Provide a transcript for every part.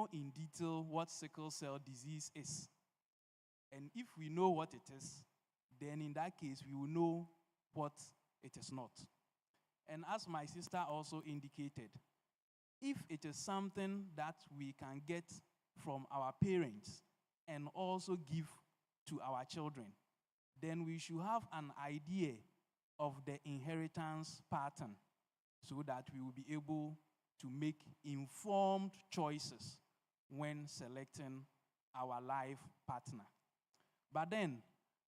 know in detail what sickle cell disease is. And if we know what it is, then in that case, we will know what it is not. And as my sister also indicated, if it is something that we can get from our parents and also give to our children, then we should have an idea of the inheritance pattern so that we will be able to make informed choices when selecting our life partner. But then,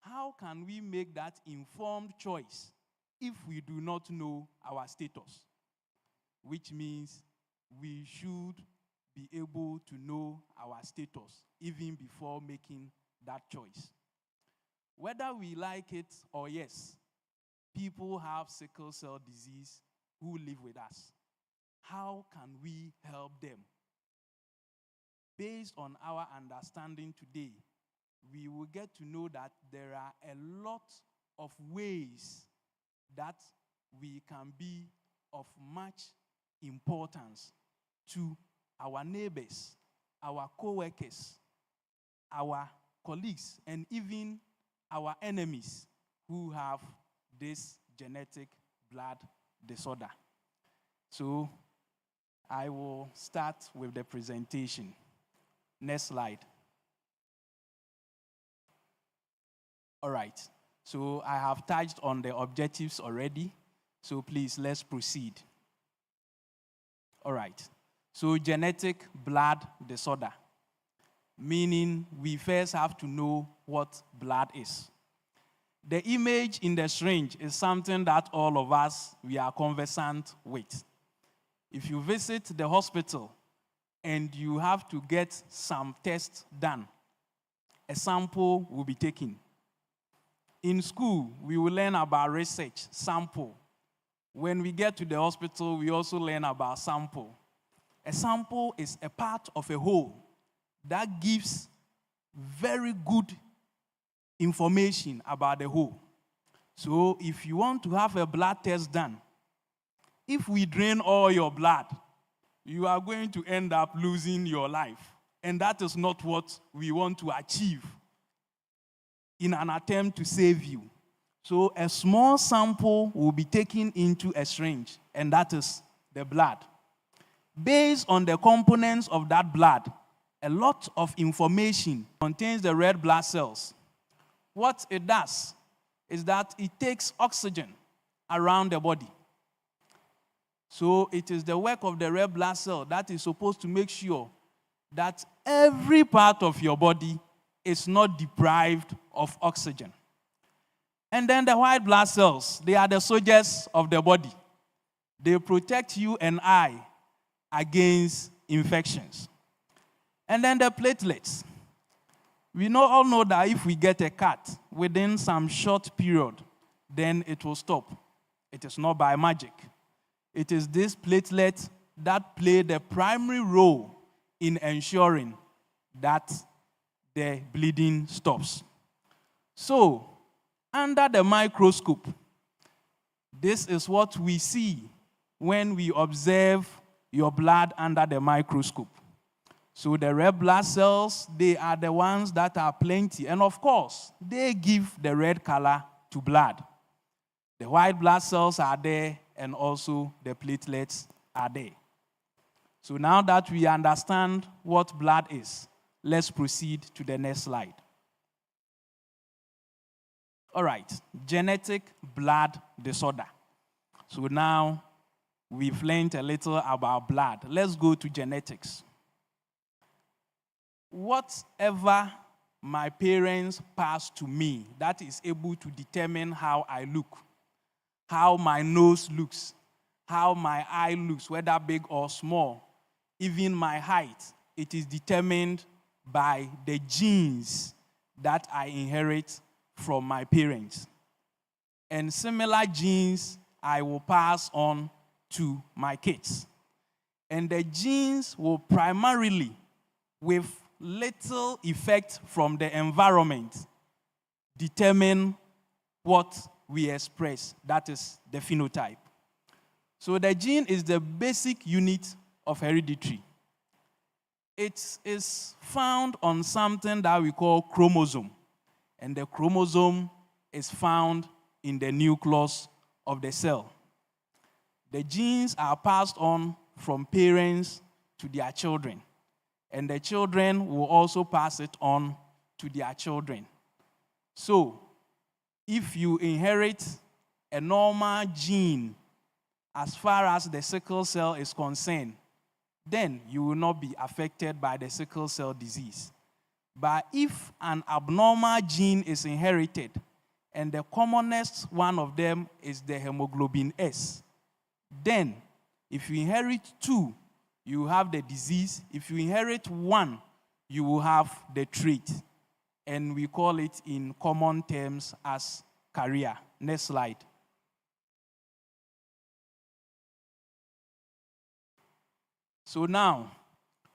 how can we make that informed choice if we do not know our status? Which means we should be able to know our status even before making that choice. Whether we like it or yes, people have sickle cell disease who live with us. How can we help them? Based on our understanding today, we will get to know that there are a lot of ways that we can be of much importance to our neighbors, our co-workers, our colleagues, and even our enemies who have this genetic blood disorder. So I will start with the presentation. Next slide. All right. So I have touched on the objectives already. So please, let's proceed. All right. So genetic blood disorder, meaning we first have to know what blood is. The image in the syringe is something that all of us, we are conversant with. If you visit the hospital and you have to get some tests done, a sample will be taken. In school, we will learn about research, sample. When we get to the hospital, we also learn about sample. A sample is a part of a whole that gives very good information about the whole. So if you want to have a blood test done, if we drain all your blood, you are going to end up losing your life. And that is not what we want to achieve in an attempt to save you. So a small sample will be taken into a syringe, and that is the blood. Based on the components of that blood, a lot of information contains the red blood cells. What it does is that it takes oxygen around the body. So it is the work of the red blood cell that is supposed to make sure that every part of your body is not deprived of oxygen. And then the white blood cells, they are the soldiers of the body. They protect you and I against infections. And then the platelets. We all know that if we get a cut within some short period, then it will stop. It is not by magic. It is these platelets that play the primary role in ensuring that the bleeding stops. So, under the microscope, this is what we see when we observe your blood under the microscope. So the red blood cells, they are the ones that are plenty. And of course, they give the red color to blood. The white blood cells are there, and also the platelets are there. So now that we understand what blood is, let's proceed to the next slide. All right, genetic blood disorder. So now we've learned a little about blood. Let's go to genetics. Whatever my parents passed to me that is able to determine how I look, how my nose looks, how my eye looks, whether big or small, even my height, it is determined by the genes that I inherit from my parents. And similar genes I will pass on to my kids. And the genes will primarily, with little effect from the environment, determine what we express. That is the phenotype. So the gene is the basic unit of heredity. It is found on something that we call chromosome. And the chromosome is found in the nucleus of the cell. The genes are passed on from parents to their children. And the children will also pass it on to their children. So, if you inherit a normal gene as far as the sickle cell is concerned, then you will not be affected by the sickle cell disease. But if an abnormal gene is inherited, and the commonest one of them is the hemoglobin S, then if you inherit 2, you have the disease. If you inherit 1, you will have the trait. And we call it in common terms as carrier. Next slide. So now,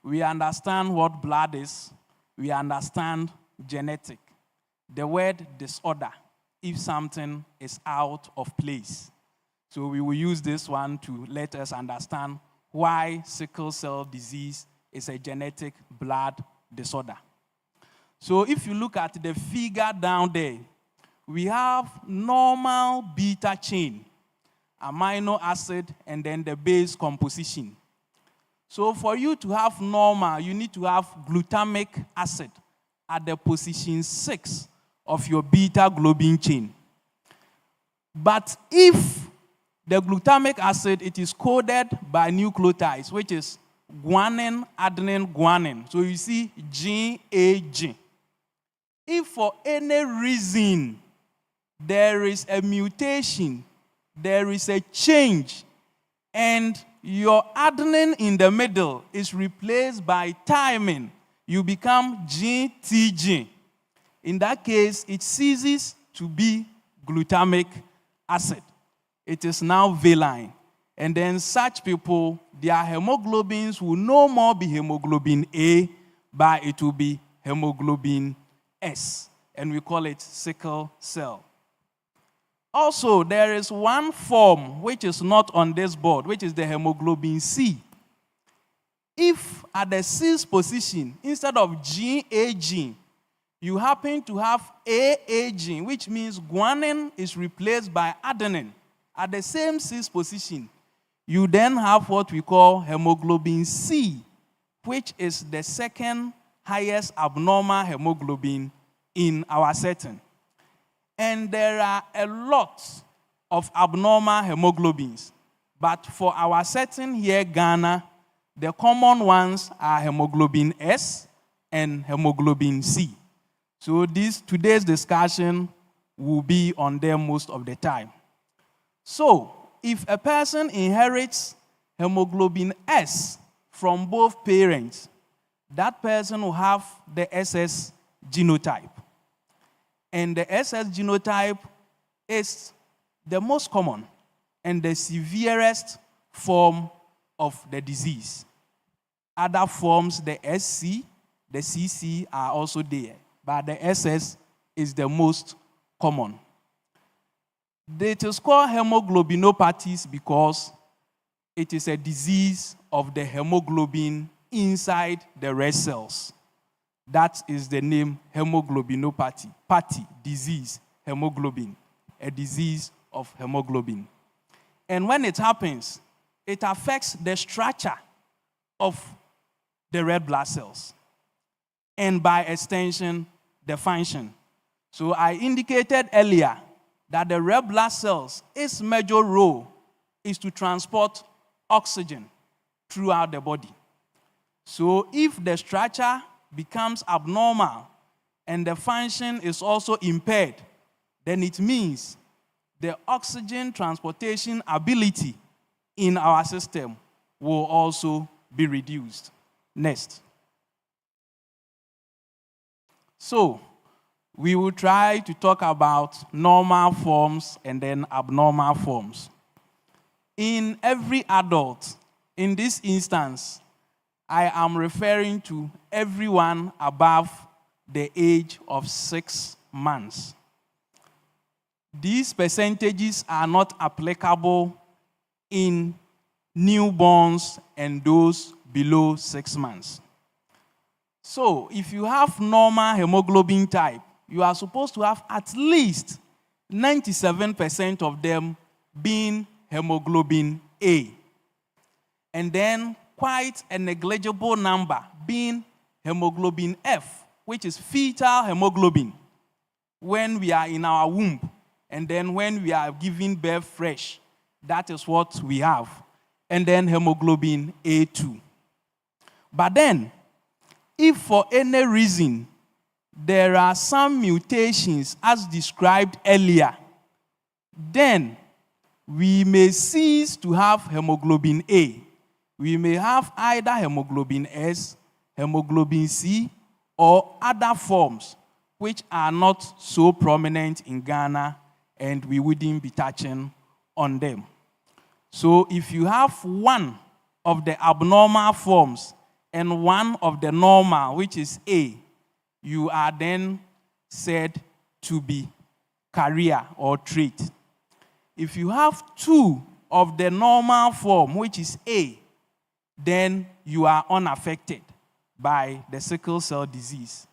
we understand what blood is. We understand genetic. The word disorder, if something is out of place. So we will use this one to let us understand why sickle cell disease is a genetic blood disorder. So if you look at the figure down there, we have normal beta chain, amino acid, and then the base composition. So for you to have normal, you need to have glutamic acid at the position 6 of your beta globin chain. But if the glutamic acid, it is coded by nucleotides, which is guanine, adenine, guanine. So you see GAG. If for any reason there is a mutation, there is a change, and your adenine in the middle is replaced by thymine, you become GTG. In that case, it ceases to be glutamic acid. It is now valine. And then such people, their hemoglobins will no more be hemoglobin A, but it will be hemoglobin S. And we call it sickle cell. Also, there is one form which is not on this board, which is the hemoglobin C. If at the 6th position, instead of GAG, you happen to have AAG, which means guanine is replaced by adenine, at the same 6th position, you then have what we call hemoglobin C, which is the second highest abnormal hemoglobin in our setting. And there are a lot of abnormal hemoglobins. But for our setting here, Ghana, the common ones are hemoglobin S and hemoglobin C. So today's discussion will be on them most of the time. So, if a person inherits hemoglobin S from both parents, that person will have the SS genotype. And the SS genotype is the most common and the severest form of the disease. Other forms, the SC, the CC are also there, but the SS is the most common. It is called hemoglobinopathies because it is a disease of the hemoglobin inside the red cells. That is the name hemoglobinopathy. Pathy, disease, hemoglobin, a disease of hemoglobin. And when it happens, it affects the structure of the red blood cells, and by extension, the function. So I indicated earlier that the red blood cells, its major role is to transport oxygen throughout the body. So if the structure becomes abnormal and the function is also impaired, then it means the oxygen transportation ability in our system will also be reduced. Next. So, we will try to talk about normal forms and then abnormal forms. In every adult, in this instance, I am referring to everyone above the age of 6 months. These percentages are not applicable in newborns and those below 6 months. So if you have normal hemoglobin type, you are supposed to have at least 97% of them being hemoglobin A. And then quite a negligible number being hemoglobin F, which is fetal hemoglobin when we are in our womb. And then when we are giving birth fresh, that is what we have. And then hemoglobin A2. But then, if for any reason there are some mutations as described earlier, then we may cease to have hemoglobin A. We may have either hemoglobin S, hemoglobin C, or other forms which are not so prominent in Ghana, and we wouldn't be touching on them. So if you have one of the abnormal forms and one of the normal, which is A, you are then said to be carrier or trait. If you have two of the normal form, which is A, then you are unaffected by the sickle cell disease.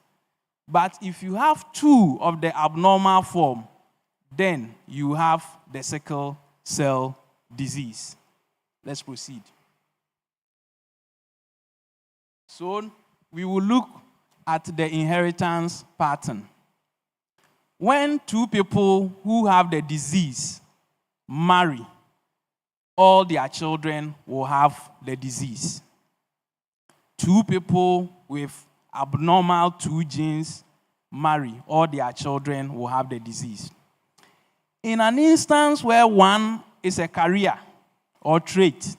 But if you have two of the abnormal form, then you have the sickle cell disease. Let's proceed. So we will look at the inheritance pattern. When two people who have the disease marry, all their children will have the disease. Two people with abnormal two genes marry, all their children will have the disease. In an instance where one is a carrier or trait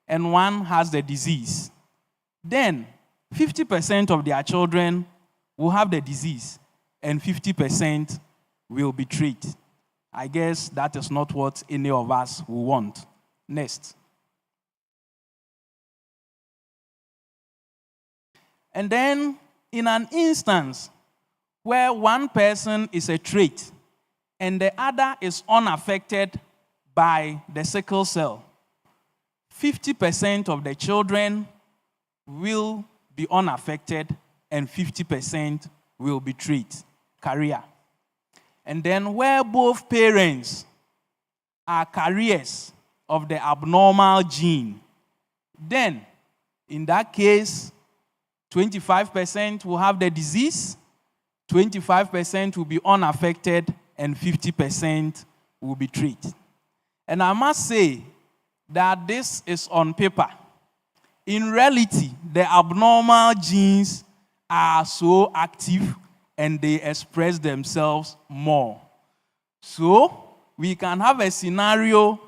and one has the disease, then 50% of their children will have the disease and 50% will be trait. I guess that is not what any of us will want. Next. And then in an instance where one person is a trait and the other is unaffected by the sickle cell, 50% of the children will be unaffected and 50% will be trait, carrier. And then where both parents are carriers of the abnormal gene, then in that case, 25% will have the disease, 25% will be unaffected, and 50% will be trait. And I must say that this is on paper. In reality, the abnormal genes are so active and they express themselves more. So, we can have a scenario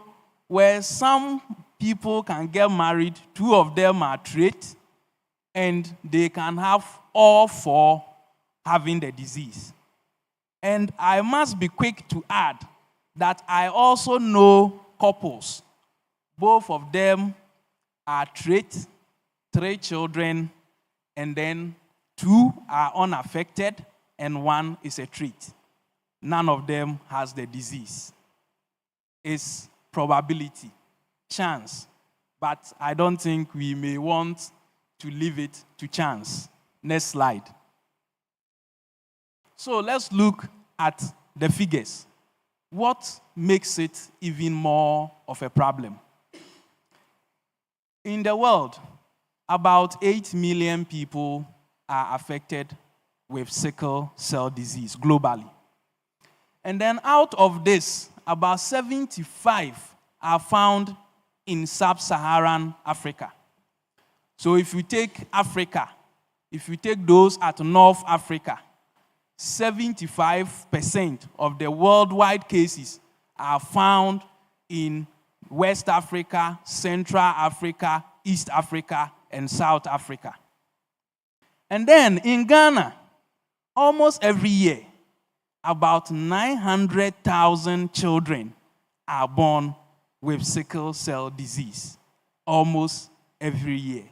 where some people can get married, two of them are trait, and they can have all four having the disease. And I must be quick to add that I also know couples. Both of them are trait, 3 children, and then 2 are unaffected, and 1 is a trait. None of them has the disease. It's probability, chance, but I don't think we may want to leave it to chance. Next slide. So let's look at the figures. What makes it even more of a problem? In the world, about 8 million people are affected with sickle cell disease globally. And then out of this, about 75 are found in sub-Saharan Africa. So if you take Africa, if you take those at North Africa, 75% of the worldwide cases are found in West Africa, Central Africa, East Africa, and South Africa. And then in Ghana, almost every year, about 900,000 children are born with sickle cell disease. Almost every year.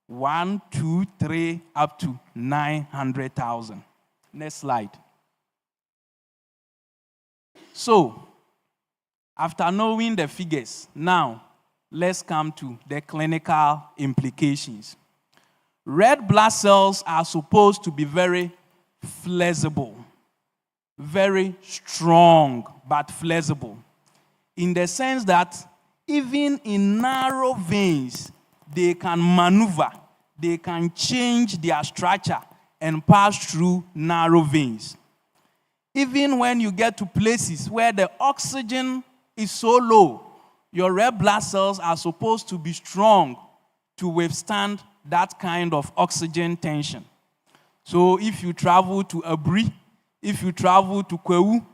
1, 2, 3, up to 900,000. Next slide. So, after knowing the figures, now let's come to the clinical implications. red blood cells are supposed to be very flexible, very strong, but flexible, in the sense that even in narrow veins, they can maneuver, they can change their structure and pass through narrow veins. Even when you get to places where the oxygen is so low, your red blood cells are supposed to be strong to withstand that kind of oxygen tension. So if you travel to Abri, if you travel to Kwewu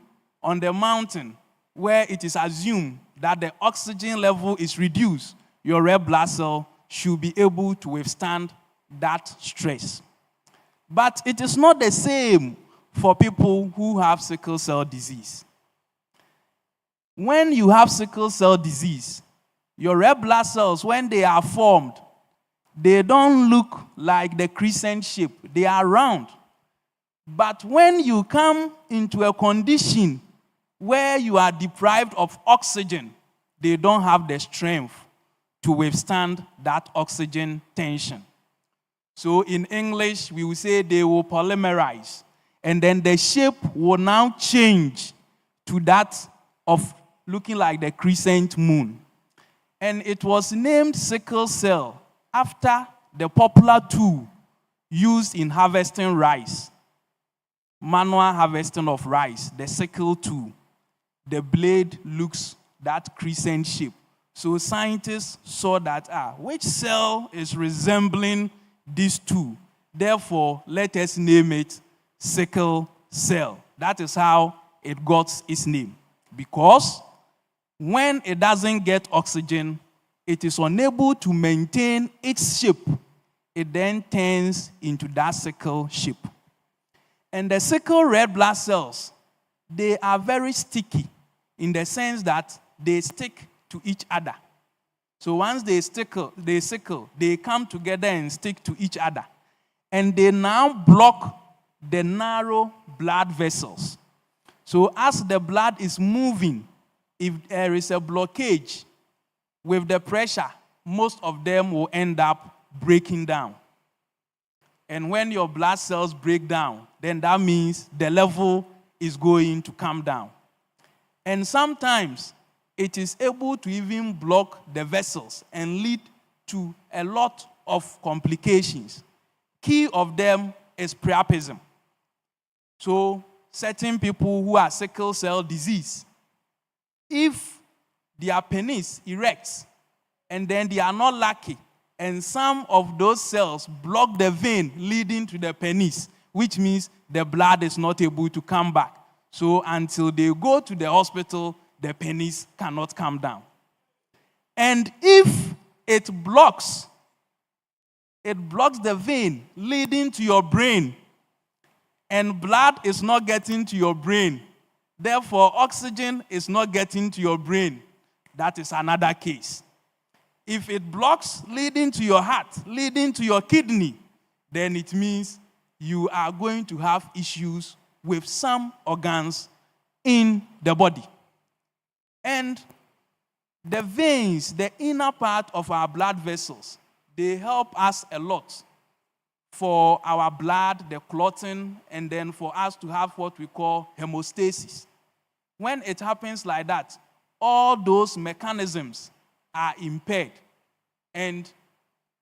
on the mountain where it is assumed that the oxygen level is reduced, your red blood cell should be able to withstand that stress. But it is not the same for people who have sickle cell disease. When you have sickle cell disease, your red blood cells, when they are formed, they don't look like the crescent shape. They are round. But when you come into a condition where you are deprived of oxygen, they don't have the strength to withstand that oxygen tension. So in English, we will say they will polymerize. And then the shape will now change to that of looking like the crescent moon. And it was named sickle cell after the popular tool used in harvesting rice, manual harvesting of rice, the sickle tool. The blade looks that crescent shape. So scientists saw that, which cell is resembling this tool? Therefore, let us name it sickle cell. That is how it got its name. Because when it doesn't get oxygen, it is unable to maintain its shape. It then turns into that sickle shape. And the sickle red blood cells, they are very sticky in the sense that they stick to each other. So once they sickle, they come together and stick to each other. And they now block the narrow blood vessels. So as the blood is moving, if there is a blockage with the pressure, most of them will end up breaking down. And when your blood cells break down, then that means the level is going to come down. And sometimes it is able to even block the vessels and lead to a lot of complications. Key of them is priapism. So certain people who are sickle cell disease, if their penis erects and then they are not lucky, and some of those cells block the vein leading to the penis, which means the blood is not able to come back. So until they go to the hospital, the penis cannot come down. And if it blocks the vein leading to your brain, and blood is not getting to your brain, therefore oxygen is not getting to your brain, that is another case. If it blocks leading to your heart, leading to your kidney, then it means you are going to have issues with some organs in the body. And the veins, the inner part of our blood vessels, they help us a lot for our blood, the clotting, and then for us to have what we call hemostasis. When it happens like that, all those mechanisms are impaired, and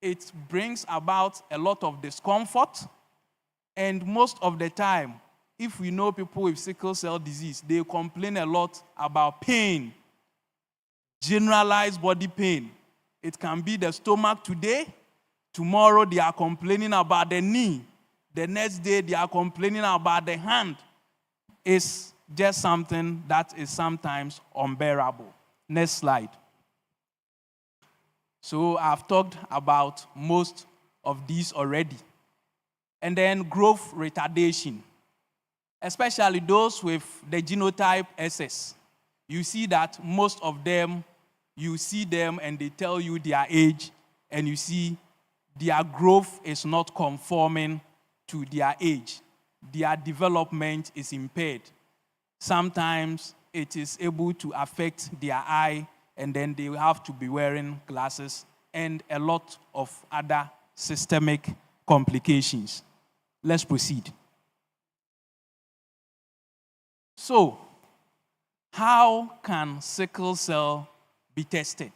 it brings about a lot of discomfort. And most of the time, if we know people with sickle cell disease, they complain a lot about pain, generalized body pain. It can be the stomach today. Tomorrow they are complaining about the knee. The next day they are complaining about the hand. It's just something that is sometimes unbearable. Next slide. So I've talked about most of these already. And then growth retardation, especially those with the genotype SS. You see that most of them, you see them and they tell you their age, and you see their growth is not conforming to their age. Their development is impaired. Sometimes it is able to affect their eye, and then they have to be wearing glasses and a lot of other systemic complications. Let's proceed. So, how can sickle cell be tested?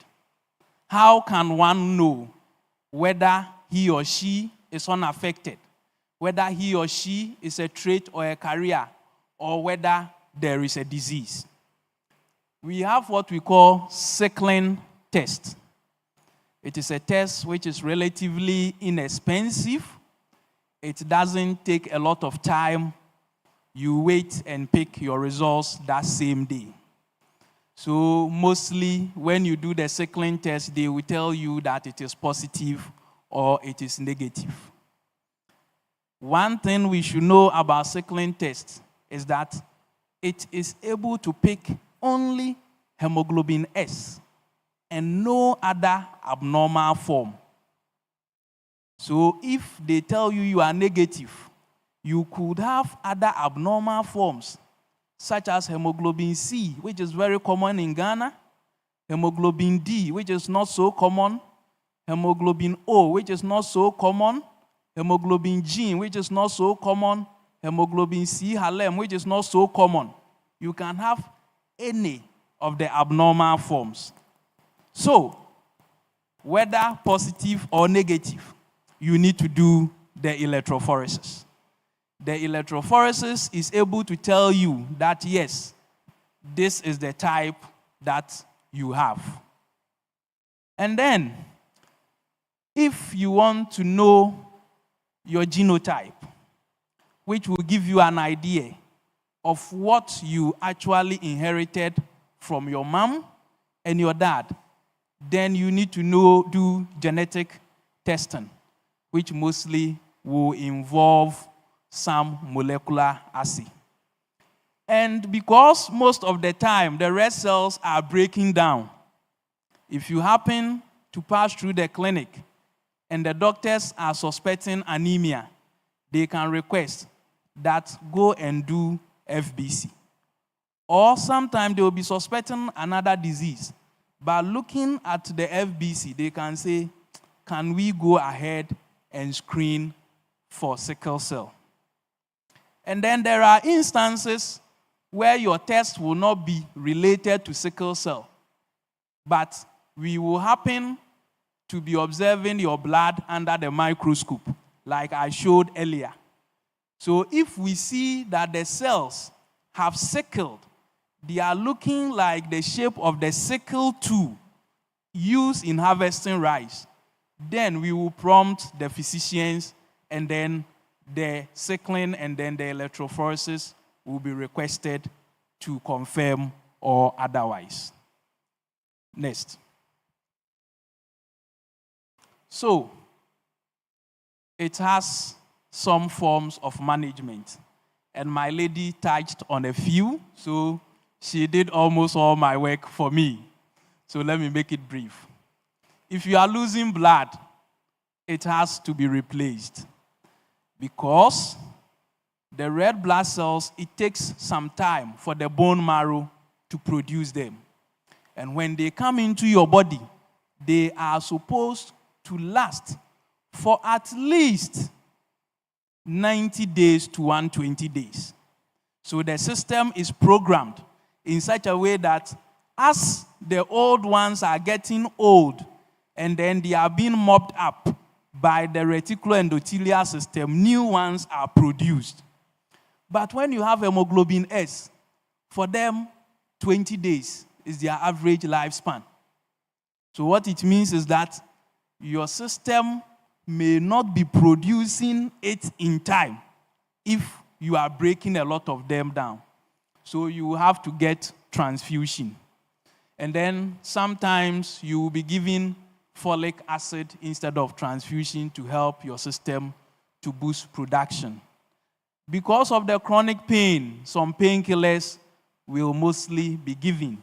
How can one know whether he or she is unaffected, whether he or she is a trait or a carrier, or whether there is a disease? We have what we call sickling test. It is a test which is relatively inexpensive. It doesn't take a lot of time. You wait and pick your results that same day. So mostly when you do the sickling test, they will tell you that it is positive or it is negative. One thing we should know about sickling test is that it is able to pick only hemoglobin S and no other abnormal form. So if they tell you you are negative, you could have other abnormal forms, such as hemoglobin C, which is very common in Ghana, hemoglobin D, which is not so common, hemoglobin O, which is not so common, hemoglobin G, which is not so common, hemoglobin C Halem, which is not so common. You can have any of the abnormal forms. So, whether positive or negative, you need to do the electrophoresis. The electrophoresis is able to tell you that, yes, this is the type that you have. And then, if you want to know your genotype, which will give you an idea of what you actually inherited from your mom and your dad, then you need to do genetic testing, which mostly will involve some molecular assay. And because most of the time the red cells are breaking down, if you happen to pass through the clinic and the doctors are suspecting anemia, they can request that go and do FBC. Or sometimes they will be suspecting another disease. But looking at the FBC, they can say, can we go ahead and screen for sickle cell? And then there are instances where your test will not be related to sickle cell, but we will happen to be observing your blood under the microscope, like I showed earlier. So if we see that the cells have sickled, they are looking like the shape of the sickle tool used in harvesting rice, then we will prompt the physicians, and then the sickling and then the electrophoresis will be requested to confirm or otherwise. Next. So, it has some forms of management, and my lady touched on a few, so she did almost all my work for me. So let me make it brief. If you are losing blood, it has to be replaced, because the red blood cells, it takes some time for the bone marrow to produce them. And when they come into your body, they are supposed to last for at least 90 days to 120 days. So the system is programmed in such a way that as the old ones are getting old and then they are being mopped up by the reticuloendothelial system, new ones are produced. But when you have hemoglobin S, for them, 20 days is their average lifespan. So what it means is that your system may not be producing it in time if you are breaking a lot of them down. So you have to get transfusion. And then sometimes you will be given folic acid instead of transfusion to help your system to boost production. Because of the chronic pain, some painkillers will mostly be given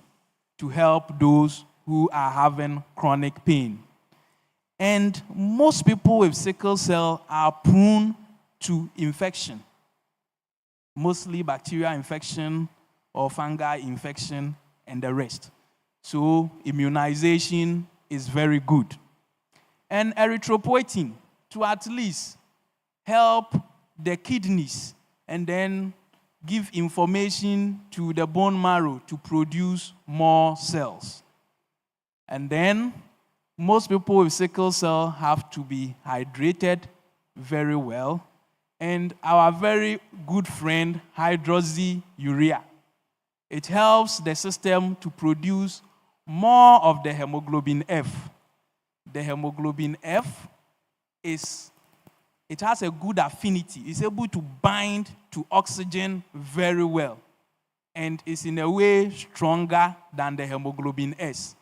to help those who are having chronic pain. And most people with sickle cell are prone to infection, mostly bacterial infection or fungal infection and the rest. So immunization is very good. And erythropoietin, to at least help the kidneys, and then give information to the bone marrow to produce more cells. And then most people with sickle cell have to be hydrated very well. And our very good friend, hydroxyurea, it helps the system to produce more of the hemoglobin F. The hemoglobin F it has a good affinity. It's able to bind to oxygen very well, and is in a way stronger than the hemoglobin S.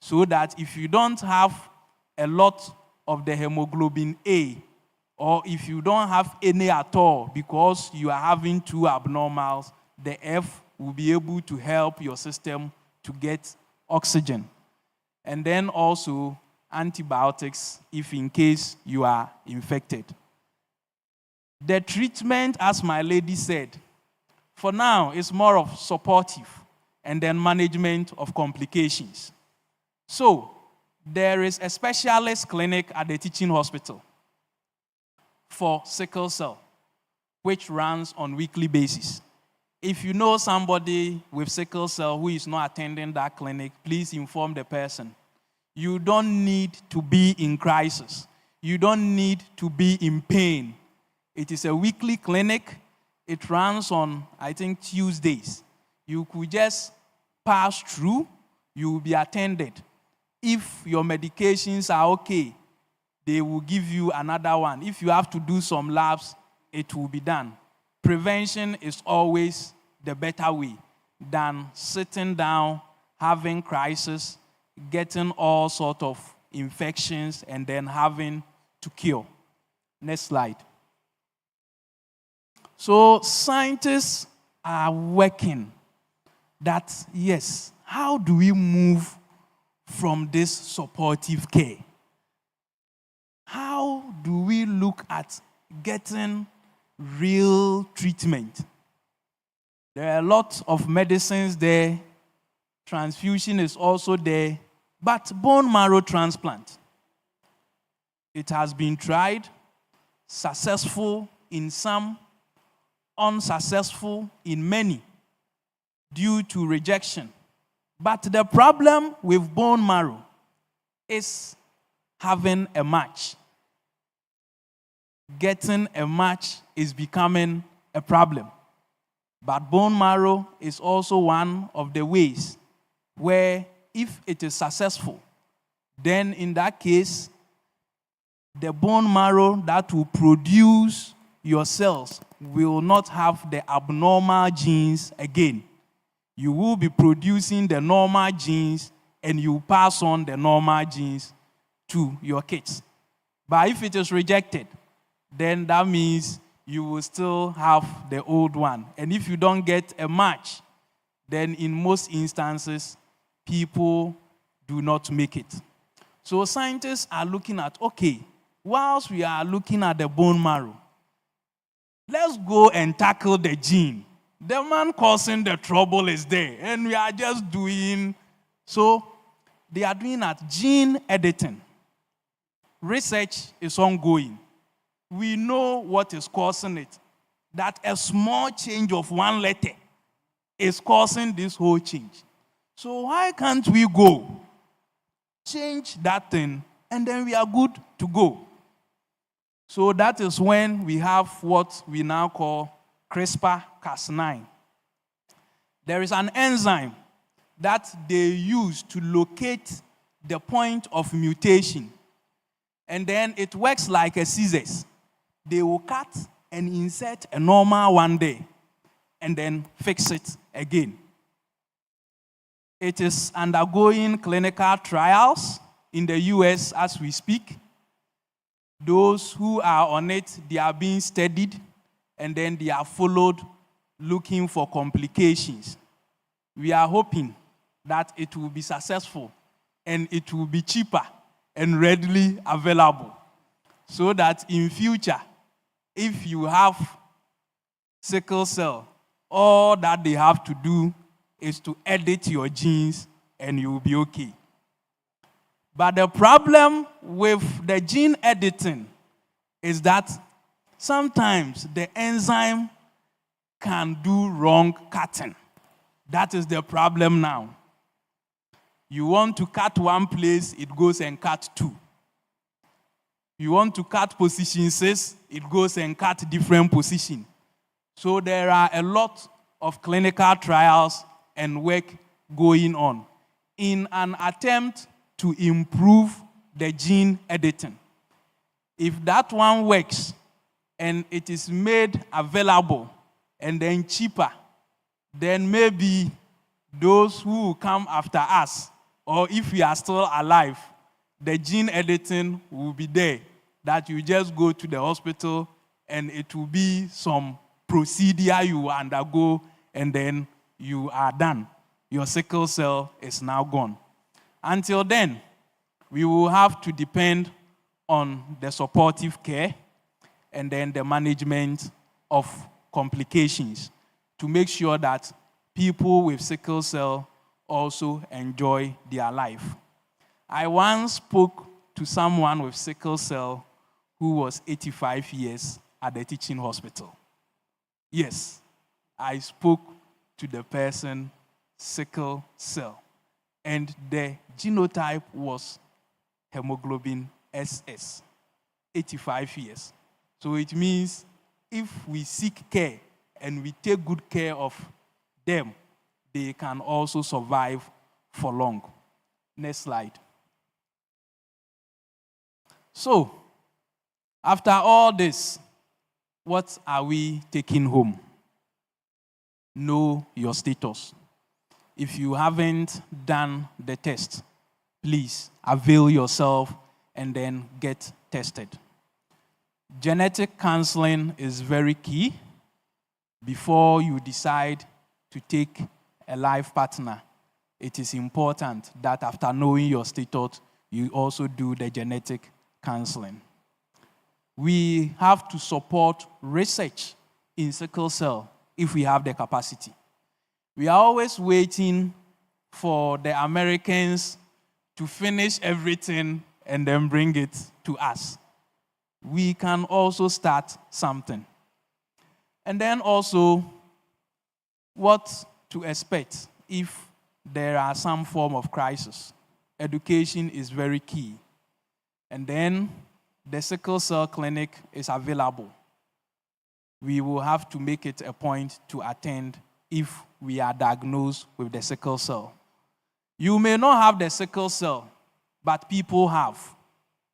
So that if you don't have a lot of the hemoglobin A, or if you don't have any at all because you are having two abnormals, the F will be able to help your system to get oxygen. And then also antibiotics if in case you are infected. The treatment, as my lady said, for now is more of supportive and then management of complications. So there is a specialist clinic at the teaching hospital for sickle cell, which runs on weekly basis. If you know somebody with sickle cell who is not attending that clinic, please inform the person. You don't need to be in crisis. You don't need to be in pain. It is a weekly clinic. It runs on, I think, Tuesdays. You could just pass through. You will be attended. If your medications are okay, they will give you another one. If you have to do some labs, it will be done. Prevention is always the better way than sitting down, having crisis, getting all sorts of infections, and then having to cure. Next slide. So scientists are working that, yes, how do we move from this supportive care? How do we look at getting real treatment? There are a lot of medicines there. Transfusion is also there. But bone marrow transplant, it has been tried, successful in some, unsuccessful in many, due to rejection. But the problem with bone marrow is having a match. Getting a match is becoming a problem. But bone marrow is also one of the ways where if it is successful, then in that case, the bone marrow that will produce your cells will not have the abnormal genes again. You will be producing the normal genes and you pass on the normal genes to your kids. But if it is rejected, then that means you will still have the old one. And if you don't get a match, then in most instances, people do not make it. So scientists are looking at, okay, whilst we are looking at the bone marrow, let's go and tackle the gene. The man causing the trouble is there, and we are just doing, so they are doing at gene editing. Research is ongoing. We know what is causing it, that a small change of one letter is causing this whole change. So why can't we go, change that thing, and then we are good to go? So that is when we have what we now call CRISPR-Cas9. There is an enzyme that they use to locate the point of mutation. And then it works like a scissors. They will cut and insert a normal one there and then fix it again. It is undergoing clinical trials in the US as we speak. Those who are on it, they are being studied and then they are followed looking for complications. We are hoping that it will be successful and it will be cheaper and readily available so that in future, if you have sickle cell, all that they have to do is to edit your genes and you will be okay. But the problem with the gene editing is that sometimes the enzyme can do wrong cutting. That is the problem now. You want to cut one place, it goes and cut two. You want to cut position 6, it goes and cut different position. So there are a lot of clinical trials and work going on in an attempt to improve the gene editing. If that one works and it is made available and then cheaper, then maybe those who will come after us, or if we are still alive, the gene editing will be there, that you just go to the hospital and it will be some procedure you undergo and then you are done. Your sickle cell is now gone. Until then, we will have to depend on the supportive care and then the management of complications to make sure that people with sickle cell also enjoy their life. I once spoke to someone with sickle cell who was 85 years at the teaching hospital. Yes, I spoke to the person sickle cell, and the genotype was hemoglobin SS, 85 years. So it means if we seek care and we take good care of them, they can also survive for long. Next slide. So, after all this, what are we taking home? Know your status. If you haven't done the test, please avail yourself and then get tested. Genetic counseling is very key before you decide to take a life partner. It is important that after knowing your status, you also do the genetic counseling. We have to support research in sickle cell if we have the capacity. We are always waiting for the Americans to finish everything and then bring it to us. We can also start something. And then also, what to expect if there are some form of crisis. Education is very key. And then the sickle cell clinic is available. We will have to make it a point to attend if we are diagnosed with the sickle cell. You may not have the sickle cell, but people have.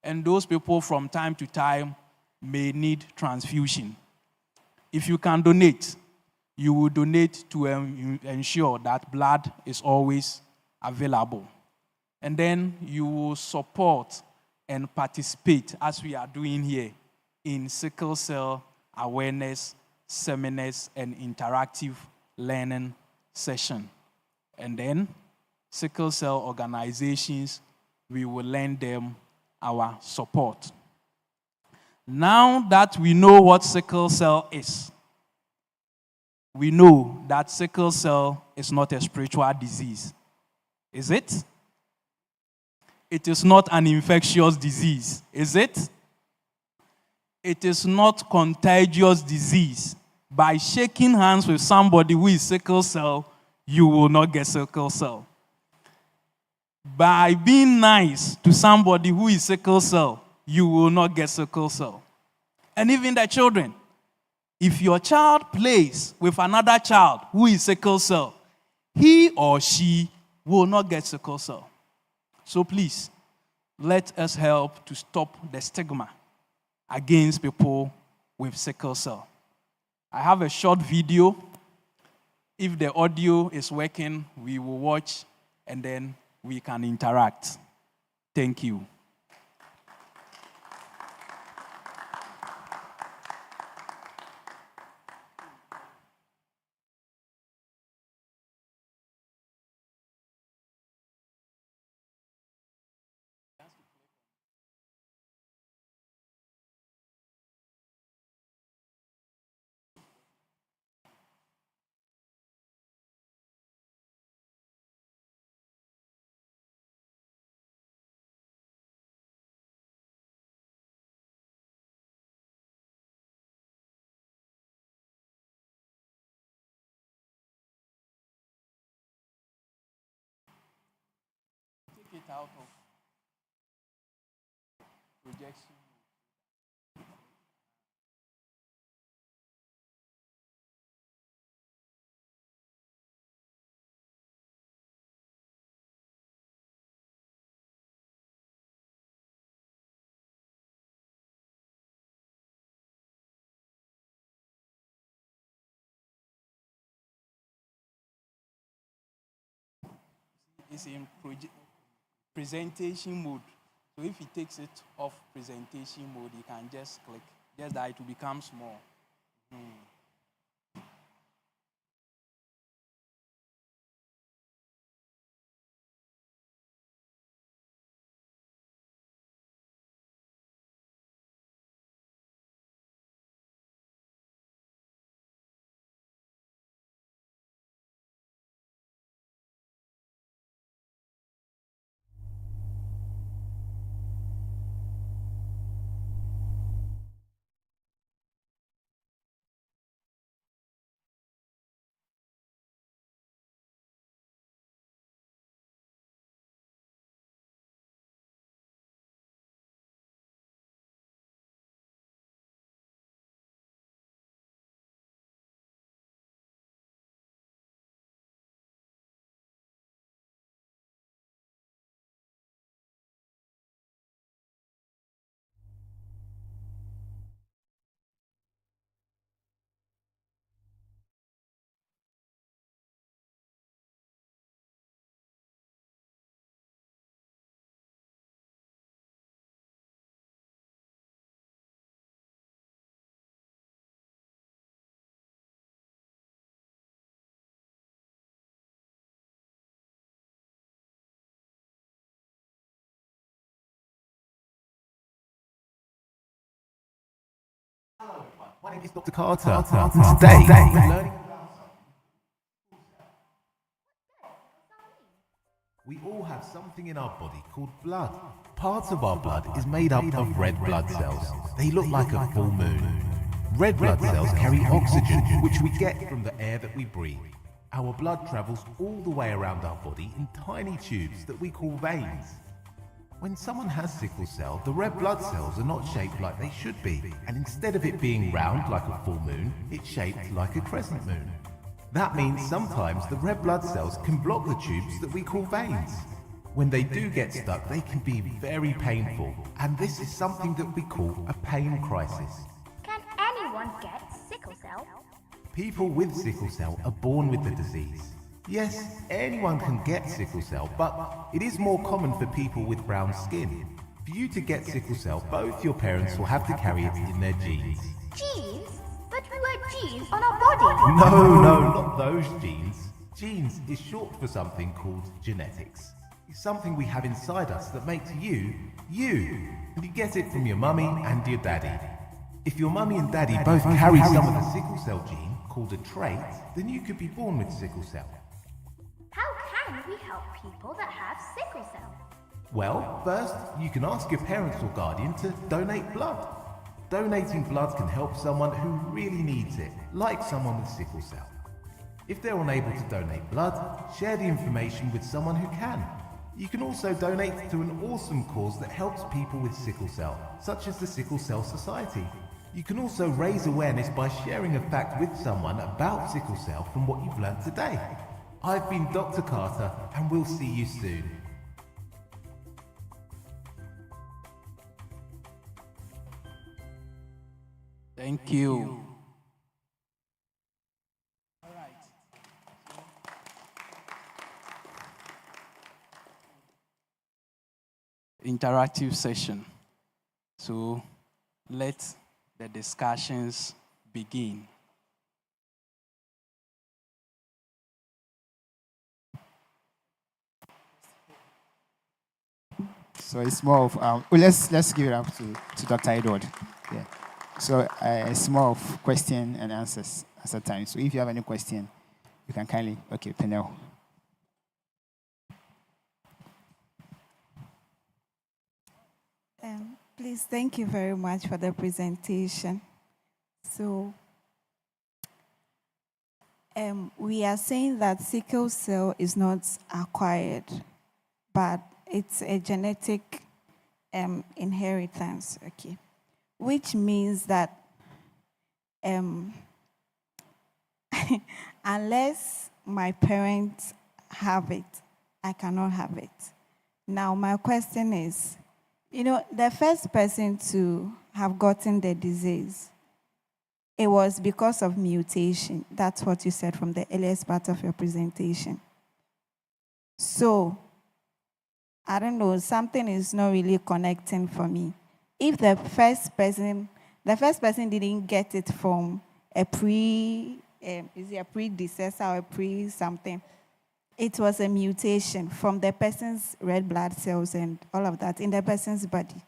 And those people from time to time may need transfusion. If you can donate, you will donate to ensure that blood is always available. And then you will support and participate, as we are doing here, in sickle cell awareness seminars and interactive learning session. And then sickle cell organizations, we will lend them our support. Now that we know what sickle cell is, we know that sickle cell is not a spiritual disease. Is it? It is not an infectious disease. Is it? It is not contagious disease. By shaking hands with somebody who is sickle cell, you will not get sickle cell. By being nice to somebody who is sickle cell, you will not get sickle cell. And even the children, if your child plays with another child who is sickle cell, he or she will not get sickle cell. So please, let us help to stop the stigma against people with sickle cell. I have a short video. If the audio is working, we will watch and then we can interact. Thank you. out of projection. It's in presentation mode. So if he takes it off presentation mode, he can just click, just that it will become small. My name is Dr. Carter, and today we're learning. We all have something in our body called blood. Part of our blood is made up of red blood cells. They look like a full moon. Red blood cells carry oxygen, which we get from the air that we breathe. Our blood travels all the way around our body in tiny tubes that we call veins. When someone has sickle cell, the red blood cells are not shaped like they should be, and instead of it being round like a full moon, it's shaped like a crescent moon. That means sometimes the red blood cells can block the tubes that we call veins. When they do get stuck, they can be very painful, and this is something that we call a pain crisis. Can anyone get sickle cell? People with sickle cell are born with the disease. Yes, anyone can get sickle cell, but it is more common for people with brown skin. For you to get sickle cell, both your parents will have to carry it in their genes. Genes? But we wear genes on our body. No, not those genes. Genes is short for something called genetics. It's something we have inside us that makes you, you. And you get it from your mummy and your daddy. If your mummy and daddy both carry some of the sickle cell gene, called a trait, then you could be born with sickle cell. How can we help people that have sickle cell? Well, first, you can ask your parents or guardian to donate blood. Donating blood can help someone who really needs it, like someone with sickle cell. If they're unable to donate blood, share the information with someone who can. You can also donate to an awesome cause that helps people with sickle cell, such as the Sickle Cell Society. You can also raise awareness by sharing a fact with someone about sickle cell from what you've learned today. I've been Dr. Carter, and we'll see you soon. Thank you. All right. Interactive session. So let the discussions begin. So it's more of let's give it up to Dr. Edward. Yeah. So it's more of question and answers at a time. So if you have any question, you can kindly Penel. Please, thank you very much for the presentation. So we are saying that sickle cell is not acquired, but it's a genetic inheritance, okay, which means that unless my parents have it, I cannot have it. Now, my question is, the first person to have gotten the disease, it was because of mutation. That's what you said from the earliest part of your presentation. So, I don't know, something is not really connecting for me. If the first person didn't get it from a predecessor or a pre-something, it was a mutation from the person's red blood cells and all of that in the person's body.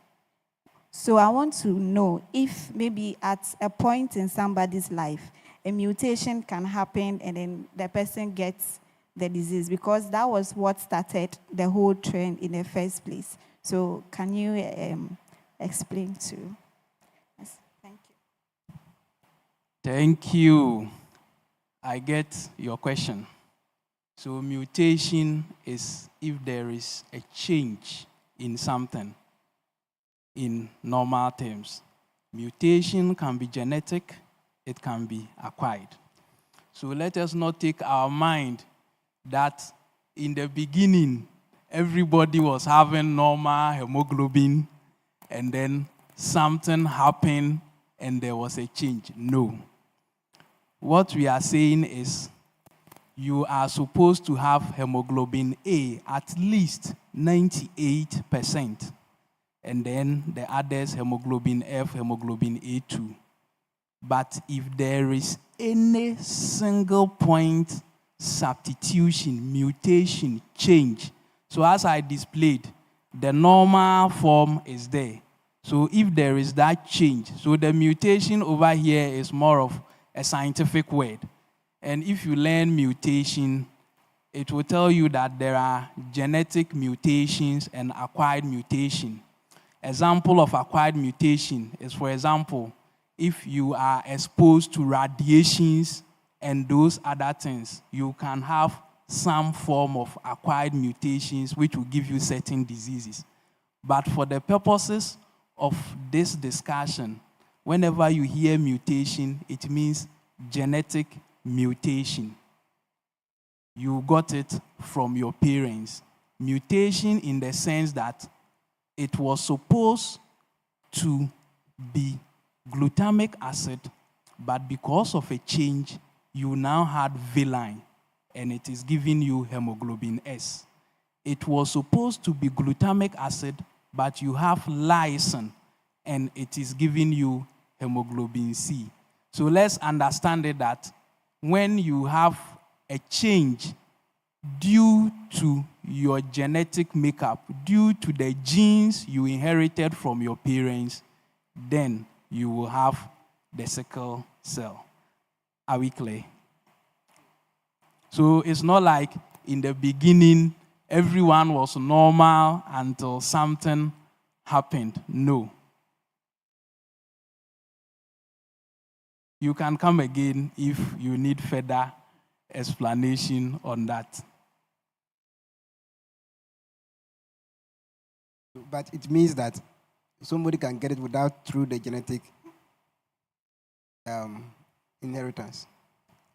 So I want to know if maybe at a point in somebody's life, a mutation can happen and then the person gets the disease, because that was what started the whole trend in the first place. So can you explain to us? Thank you. Thank you. I get your question. So mutation is if there is a change in something in normal terms. Mutation can be genetic, it can be acquired. So let us not take our mind that in the beginning, everybody was having normal hemoglobin, and then something happened and there was a change. No. What we are saying is you are supposed to have hemoglobin A at least 98%, and then the others hemoglobin F, hemoglobin A2. But if there is any single point substitution, mutation, change, so as I displayed, the normal form is there. So if there is that change, so the mutation over here is more of a scientific word. And if you learn mutation, it will tell you that there are genetic mutations and acquired mutation. Example of acquired mutation is, for example, if you are exposed to radiations and those other things, you can have some form of acquired mutations which will give you certain diseases. But for the purposes of this discussion, whenever you hear mutation, it means genetic mutation. You got it from your parents. Mutation in the sense that it was supposed to be glutamic acid, but because of a change, you now had valine, and it is giving you hemoglobin S. It was supposed to be glutamic acid, but you have lysine, and it is giving you hemoglobin C. So let's understand it that when you have a change due to your genetic makeup, due to the genes you inherited from your parents, then you will have the sickle cell. Are we clear? So it's not like in the beginning everyone was normal until something happened. No. You can come again if you need further explanation on that. But it means that somebody can get it through the genetic inheritance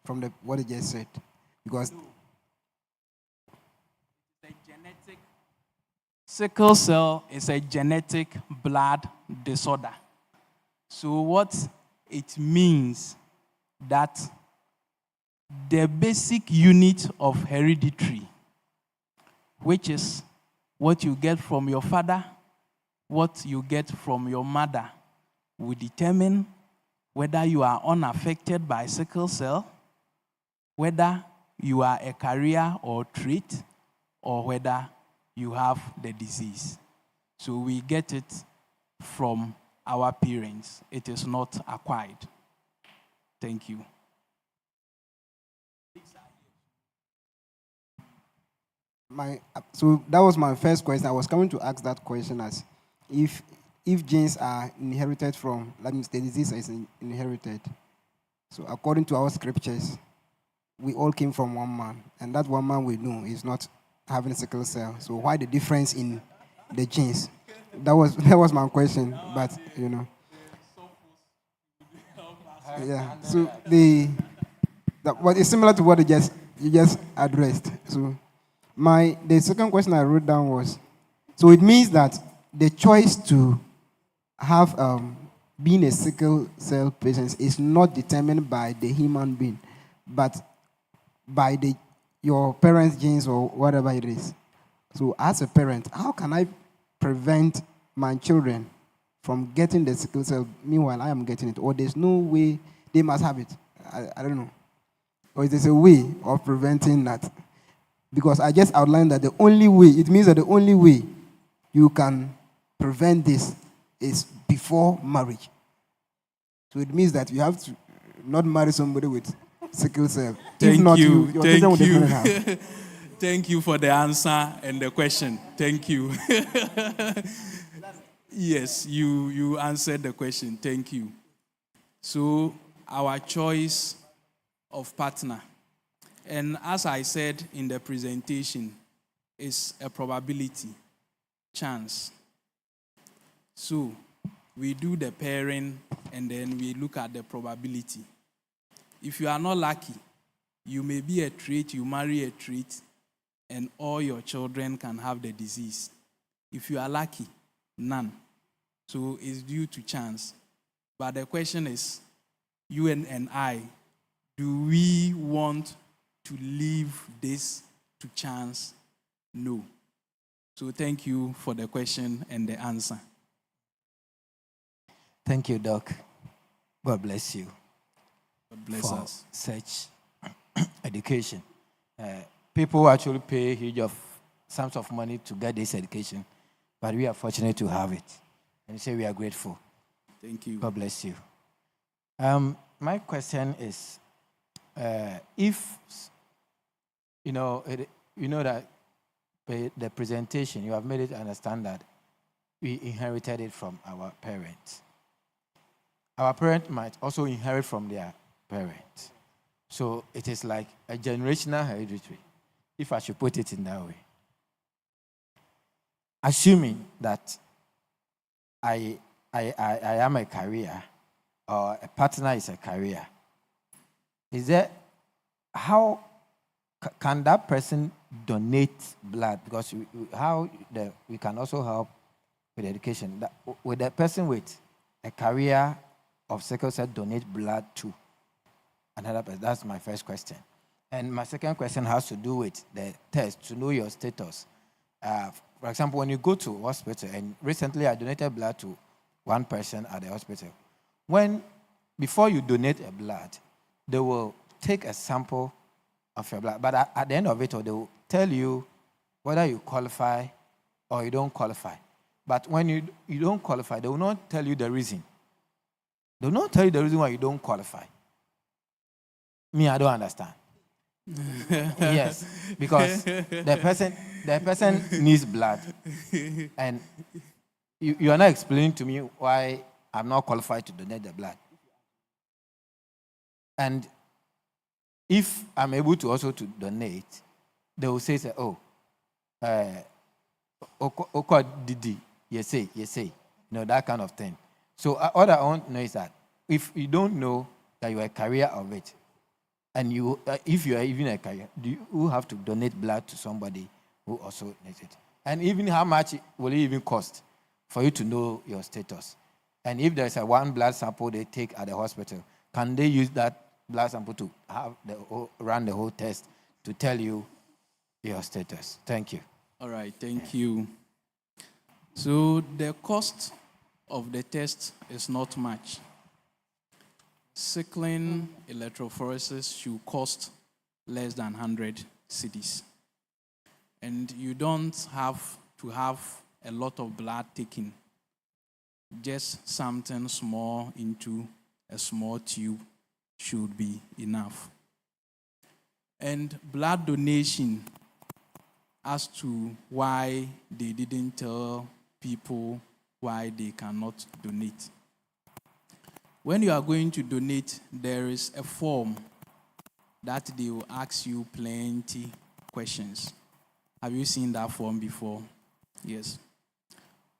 from what he just said. Because sickle cell is a genetic blood disorder. So what it means that the basic unit of hereditary, which is what you get from your father, what you get from your mother, will determine whether you are unaffected by sickle cell, whether you are a carrier or trait, or whether you have the disease. So we get it from our parents. It is not acquired. Thank you. So that was my first question. I was coming to ask that question as if genes are inherited from, that means the disease is inherited. So according to our scriptures, we all came from one man, and that one man we know is not having sickle cell. So why the difference in the genes? That was my question. But yeah. So what is similar to what you just addressed. So the second question I wrote down was, so it means that the choice to have being a sickle cell patient is not determined by the human being, but by your parents' genes or whatever it is. So as a parent, how can I prevent my children from getting the sickle cell? Meanwhile, I am getting it, or there's no way they must have it. I don't know. Or is there a way of preventing that? Because I just outlined that it means that the only way you can prevent this is before marriage. So it means that you have to not marry somebody with sickle cell. If not, your children will definitely have. Thank you for the answer and the question. Thank you. Yes, you answered the question. Thank you. So our choice of partner, and as I said in the presentation, is a probability, chance. So we do the pairing and then we look at the probability. If you are not lucky, you may be a trait, you marry a trait, and all your children can have the disease. If you are lucky, none. So it's due to chance. But the question is, you and I, do we want to leave this to chance? No. So thank you for the question and the answer. Thank you, Doc. God bless you. God bless for us. such education. People actually pay huge sums of money to get this education, but we are fortunate to have it. And say we are grateful. Thank you. God bless you. My question is, if that the presentation you have made it understand that we inherited it from our parents. Our parent might also inherit from their parents. So it is like a generational hereditary, if I should put it in that way. Assuming that I am a carrier or a partner is a carrier, how can that person donate blood? Because we can also help with education. With a person with a carrier of sickle cell donate blood to another person? That's my first question. And my second question has to do with the test to know your status. For example, when you go to hospital, and recently I donated blood to one person at the hospital. Before you donate a blood, they will take a sample of your blood. But at the end of it, they will tell you whether you qualify or you don't qualify. But when you don't qualify, they will not tell you the reason. They will not tell you the reason why you don't qualify. Me, I don't understand. Yes, because the person needs blood, and you are not explaining to me why I'm not qualified to donate the blood. And if I'm able to also to donate, they will say, Didi, you say, that kind of thing. So all I want to know is that if you don't know that you are a carrier of it, and if you are even a carrier, you have to donate blood to somebody who also needs it? And even how much will it even cost for you to know your status? And if there's one blood sample they take at the hospital, can they use that blood sample to run the whole test to tell you your status? Thank you. All right, thank you. So the cost of the test is not much. Sickling electrophoresis should cost less than 100 cedis. And you don't have to have a lot of blood taken. Just something small into a small tube should be enough. And blood donation, as to why they didn't tell people why they cannot donate. When you are going to donate, there is a form that they will ask you plenty questions. Have you seen that form before? Yes.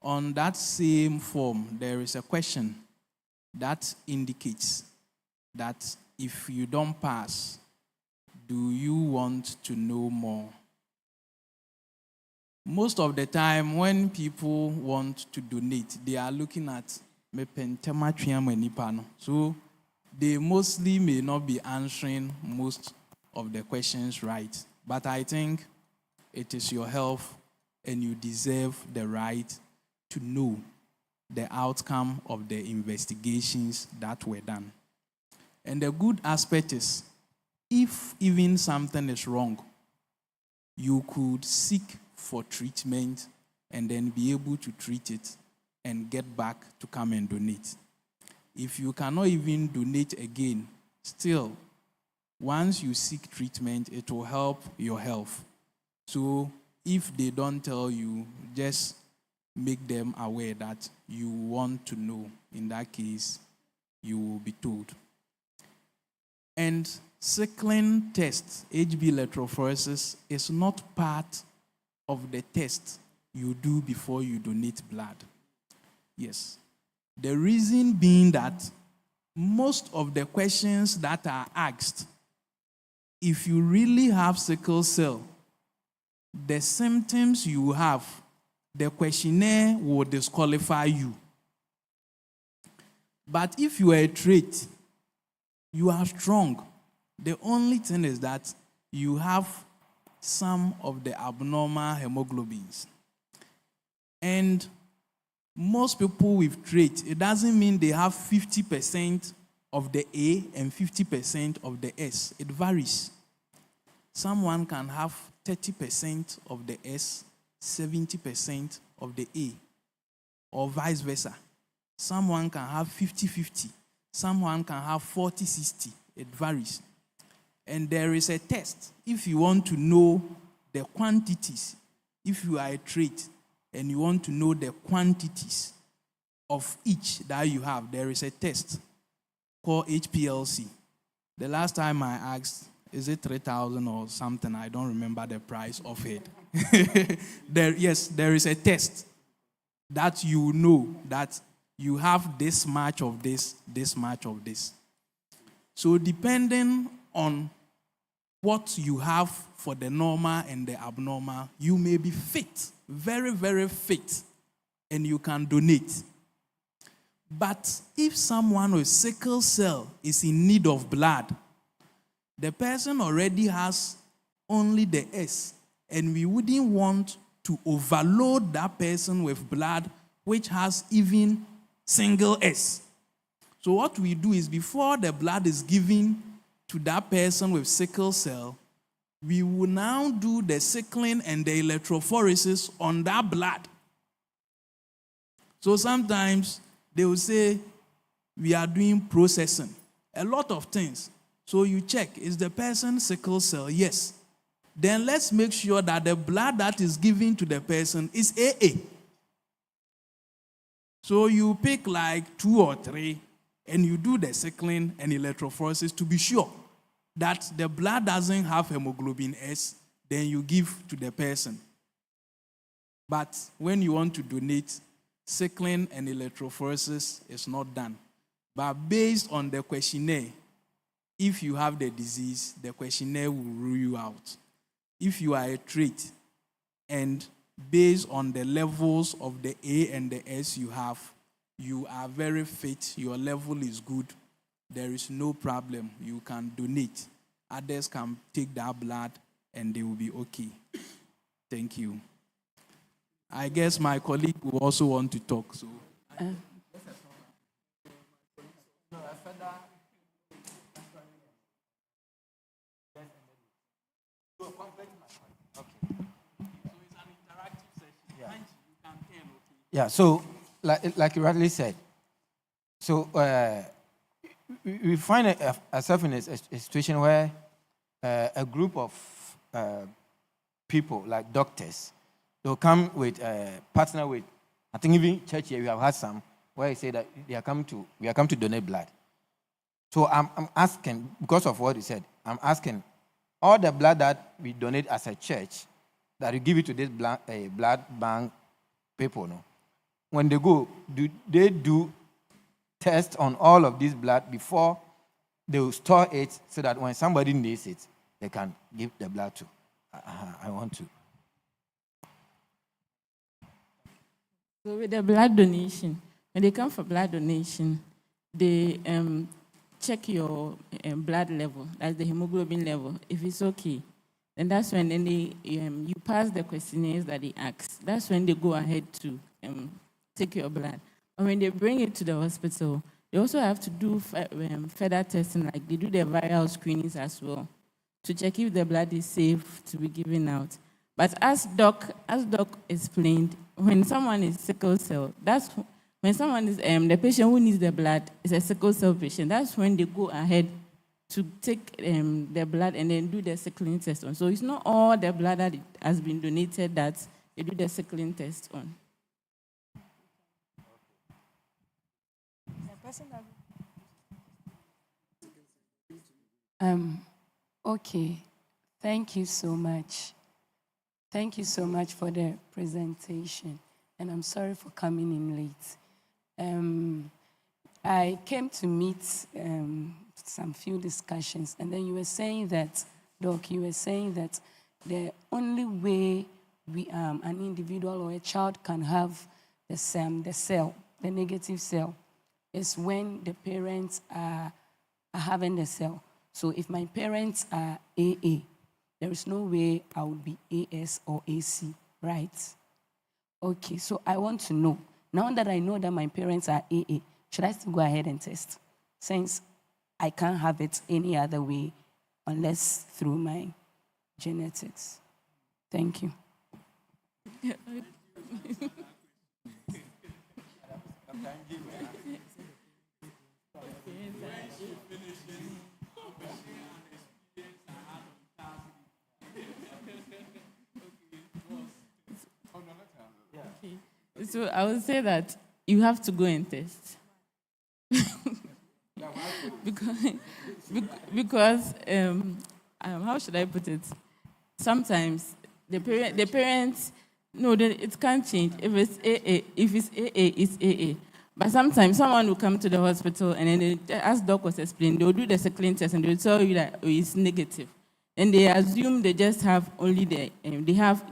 On that same form, there is a question that indicates that if you don't pass, do you want to know more? Most of the time, when people want to donate, they are looking at mepentema twema nipa no. So they mostly may not be answering most of the questions right. But I think it is your health and you deserve the right to know the outcome of the investigations that were done. And the good aspect is, if even something is wrong, you could seek for treatment and then be able to treat it and get back to come and donate. If you cannot even donate again, still, once you seek treatment, it will help your health. So if they don't tell you, just make them aware that you want to know. In that case, you will be told. And sickling test, HB electrophoresis, is not part of the test you do before you donate blood. Yes. The reason being that most of the questions that are asked, if you really have sickle cell, the symptoms you have, the questionnaire will disqualify you. But if you are a trait, you are strong. The only thing is that you have some of the abnormal hemoglobins. And most people with trait, it doesn't mean they have 50% of the A and 50% of the S. It varies. Someone can have 30% of the S, 70% of the A, or vice versa. Someone can have 50-50. Someone can have 40-60. It varies. And there is a test. If you want to know the quantities, if you are a trait and you want to know the quantities of each that you have, there is a test called HPLC. The last time I asked, is it 3,000 or something? I don't remember the price of it. There is a test that you know that you have this much of this much of this. So depending on what you have for the normal and the abnormal, you may be fit, very, very fit, and you can donate. But if someone with sickle cell is in need of blood, the person already has only the S, and we wouldn't want to overload that person with blood which has even single S. So what we do is, before the blood is given to that person with sickle cell, we will now do the sickling and the electrophoresis on that blood. So sometimes they will say, we are doing processing, a lot of things. So you check, is the person sickle cell? Yes. Then let's make sure that the blood that is given to the person is AA. So you pick like 2 or 3, and you do the sickling and electrophoresis to be sure that the blood doesn't have hemoglobin S, then you give to the person. But when you want to donate, sickling and electrophoresis is not done. But based on the questionnaire, if you have the disease, the questionnaire will rule you out. If you are a trait, and based on the levels of the A and the S you have, you are very fit, your level is good, there is no problem. You can donate. Others can take that blood and they will be okay. Thank you. I guess my colleague will also want to talk. So. Yeah, so like you rightly said, so we find ourselves in a situation where a group of people, like doctors, they'll come with, partner with, I think even church here, we have had some, where they say that we are come to donate blood. So I'm asking, because of what you said, I'm asking, all the blood that we donate as a church, that you give it to this blood bank people, no? When they go, do they do tests on all of this blood before they will store it so that when somebody needs it, they can give the blood to? I want to. So with the blood donation, when they come for blood donation, they check your blood level, that's the hemoglobin level. If it's okay, then that's when you pass the questionnaires that they ask. That's when they go ahead to take your blood. And when they bring it to the hospital, they also have to do further testing, like they do the viral screenings as well, to check if the blood is safe to be given out. But as Doc explained, when someone is sickle cell, that's when someone is the patient who needs the blood is a sickle cell patient. That's when they go ahead to take the blood and then do the sickling test on. So it's not all the blood that has been donated that they do the sickling test on. Okay, thank you so much. Thank you so much for the presentation, and I'm sorry for coming in late. I came to meet some few discussions, and then you were saying that, Doc, you were saying that the only way an individual or a child can have the cell, the negative cell, is when the parents are having the cell. So if my parents are AA, there is no way I would be AS or AC, right? Okay, so I want to know, now that I know that my parents are AA, should I still go ahead and test? Since I can't have it any other way unless through my genetics. Thank you. So I would say that you have to go and test. because how should I put it? Sometimes the parents, no, it can't change. If it's AA, it's AA. But sometimes someone will come to the hospital and then, as Doc was explaining, they'll do the sickling test and they'll tell you that it's negative. And they assume they just have only their AA.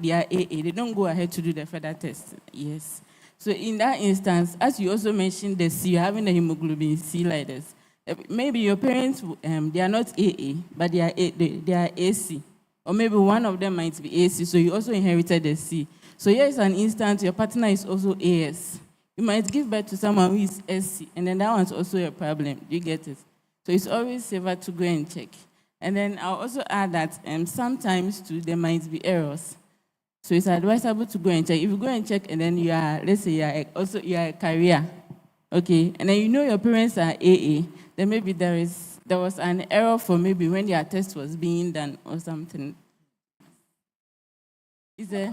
They don't go ahead to do the further test. Yes. So in that instance, as you also mentioned the C, you're having the hemoglobin C like this. Maybe your parents, they are not AA, but they are AC. Or maybe one of them might be AC, so you also inherited the C. So here is an instance, your partner is also AS. You might give birth to someone who is SC, and then that one's also a problem. You get it? So it's always safer to go and check. And then I'll also add that sometimes too, there might be errors. So it's advisable to go and check. If you go and check and then you are, let's say you are a carrier, okay, and then you know your parents are AA, then maybe there was an error for maybe when your test was being done or something. Is there?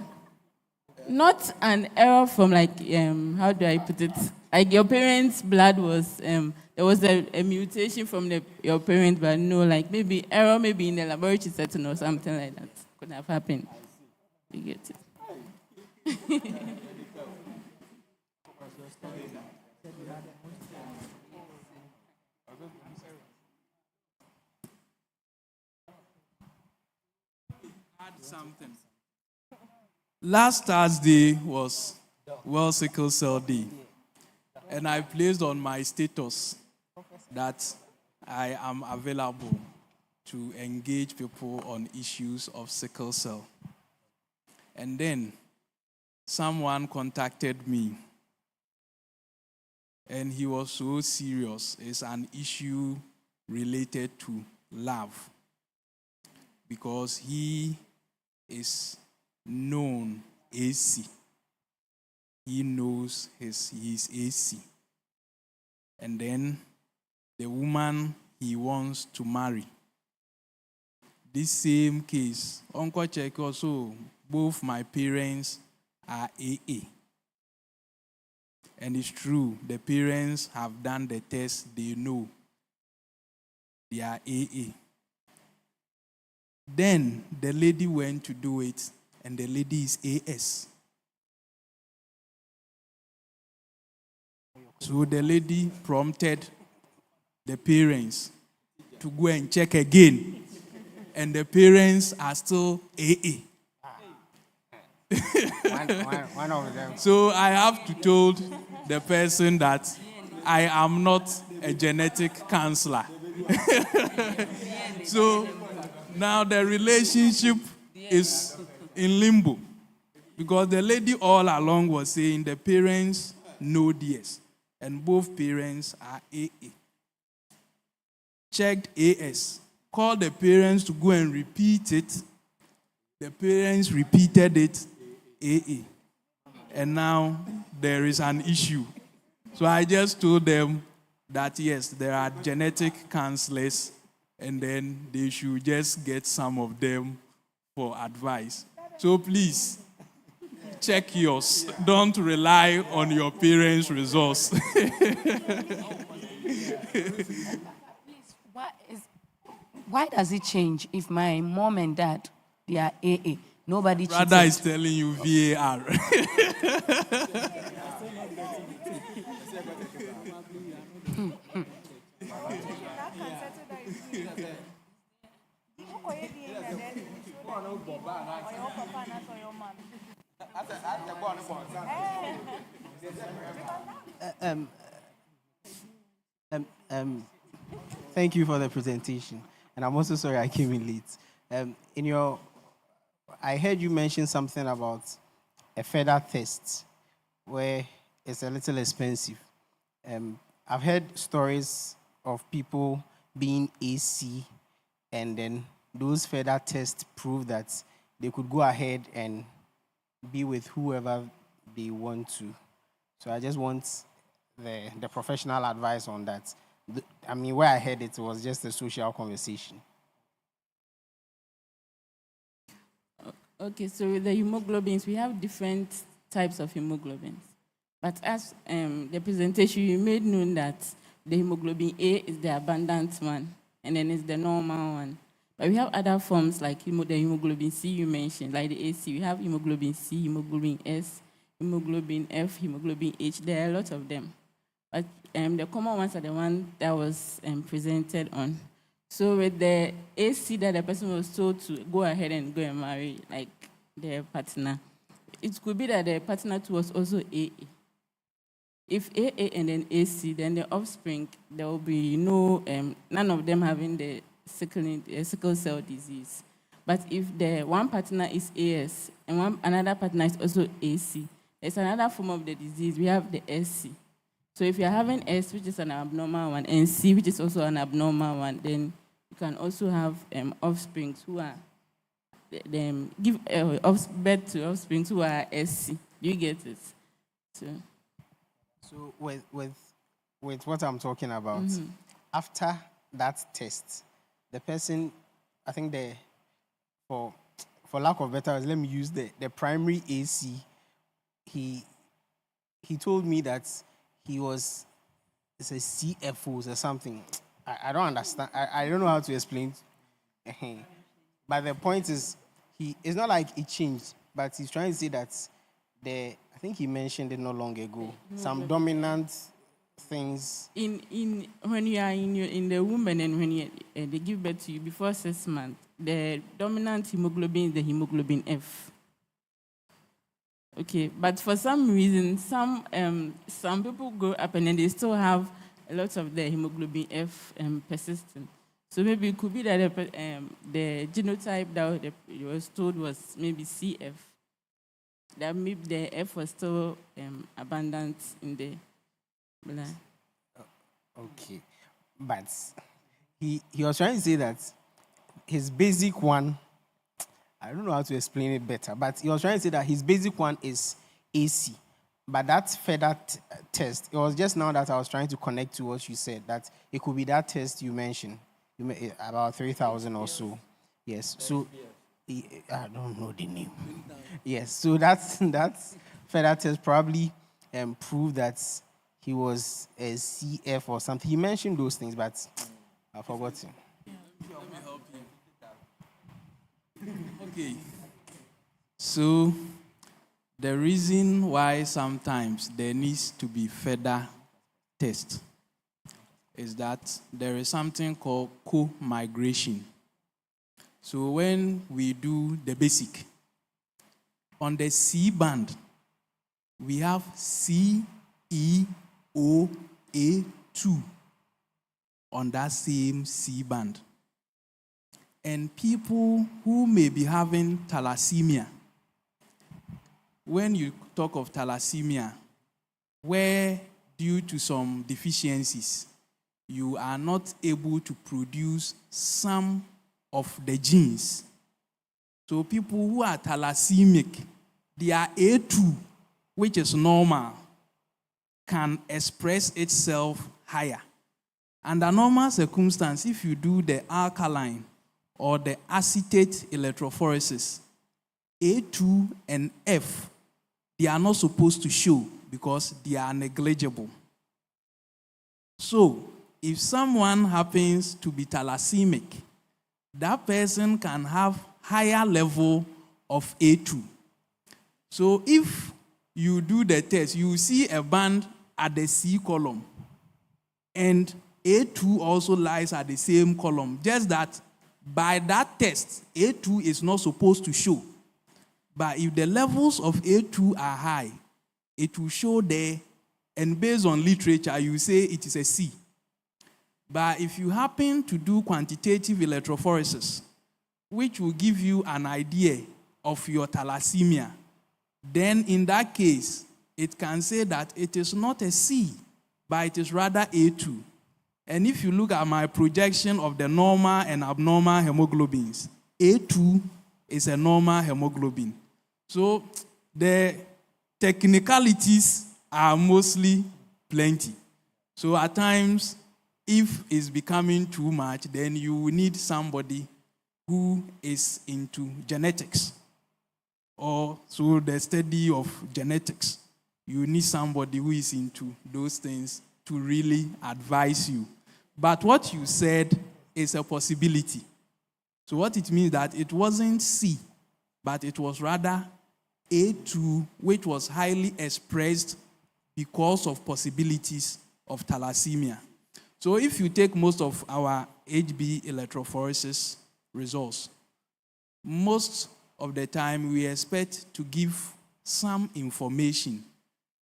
Not an error from how do I put it? Like your parents' blood was, there was a mutation from your parents, but no, like maybe error maybe in the laboratory setting or something like that could have happened. You get it? Add something. Last Thursday was World Sickle Cell Day, and I placed on my status that I am available to engage people on issues of sickle cell. And then someone contacted me, and he was so serious. It's an issue related to love, because he is known AC. He knows he's AC. And then the woman he wants to marry. This same case, Uncle Check also, both my parents are AA. And it's true, the parents have done the test, they know they are AA. Then the lady went to do it and the lady is AS. So the lady prompted the parents to go and check again, and the parents are still AA. One of them. So I have to tell the person that I am not a genetic counselor. So now the relationship is in limbo because the lady all along was saying the parents know DS and both parents are AA. Checked AS, called the parents to go and repeat it. The parents repeated it AA. And now there is an issue. So I just told them that yes, there are genetic counselors, and then they should just get some of them for advice. So please, check yours. Don't rely on your parents' results. Why does it change if my mom and dad, they are AA? Nobody cheated. Brother is telling you VAR. Thank you for the presentation, and I'm also sorry I came in late. I heard you mention something about a feather test, where it's a little expensive. I've heard stories of people being AC, and then those feather tests prove that they could go ahead and be with whoever they want to. So I just want the professional advice on that. Where I heard it was just a social conversation. Okay, so with the hemoglobins, we have different types of hemoglobins. But as the presentation, you made known that the hemoglobin A is the abundant one, and then it's the normal one. But we have other forms like the hemoglobin C you mentioned, like the AC. We have hemoglobin C, hemoglobin S, hemoglobin F, hemoglobin H. There are a lot of them. But the common ones are the one that was presented on. So with the AC that the person was told to go ahead and go and marry, like their partner, it could be that the partner too was also AA. If AA and then AC, then the offspring, there will be no, none of them having the sickle cell disease. But if the one partner is AS and another partner is also AC, there's another form of the disease. We have the SC. So if you're having S, which is an abnormal one, and C, which is also an abnormal one, then you can also have offsprings who are, give birth to offsprings who are SC. Do you get it? So with what I'm talking about, after that test, the person, I think for lack of better words, let me use the primary AC. He told me that it's a CFO or something. I don't understand. I don't know how to explain. But the point is, it's not like it changed, but he's trying to say that I think he mentioned it not long ago. Some dominant things. When you are in the womb and when they give birth to you before 6 months, the dominant hemoglobin is the hemoglobin F. Okay, but for some reason, some people grow up and then they still have a lot of the hemoglobin F persistent. So maybe it could be that the genotype that you was told was maybe CF. That maybe the F was still abundant in the blood. Okay, but he was trying to say that his basic one, I don't know how to explain it better, but he was trying to say that his basic one is AC. But that feather test, it was just now that I was trying to connect to what you said, that it could be that test you mentioned, about 3,000 or so. Yes, so I don't know the name. Yes, so that feather test probably proved that he was a CF or something. He mentioned those things, but I forgot him. Okay. So, the reason why sometimes there needs to be further test is that there is something called co-migration. So when we do the basic, on the C band, we have C, E, O, A2 on that same C band. And people who may be having thalassemia, when you talk of thalassemia, where due to some deficiencies, you are not able to produce some of the genes. So people who are thalassemic, their A2, which is normal, can express itself higher. Under normal circumstance, if you do the alkaline or the acetate electrophoresis, A2 and F, they are not supposed to show because they are negligible. So, if someone happens to be thalassemic, that person can have higher level of A2. So, if you do the test, you see a band at the C column, and A2 also lies at the same column. Just that by that test, A2 is not supposed to show. But if the levels of A2 are high, it will show there, and based on literature, you say it is a C. But if you happen to do quantitative electrophoresis, which will give you an idea of your thalassemia, then in that case, it can say that it is not a C, but it is rather A2. And if you look at my projection of the normal and abnormal hemoglobins, A2 is a normal hemoglobin. So the technicalities are mostly plenty. So at times, if it's becoming too much, then you will need somebody who is into genetics, or so the study of genetics. You need somebody who is into those things to really advise you. But what you said is a possibility. So what it means that it wasn't C, but it was rather A2, which was highly expressed because of possibilities of thalassemia. So if you take most of our HB electrophoresis results, most of the time we expect to give some information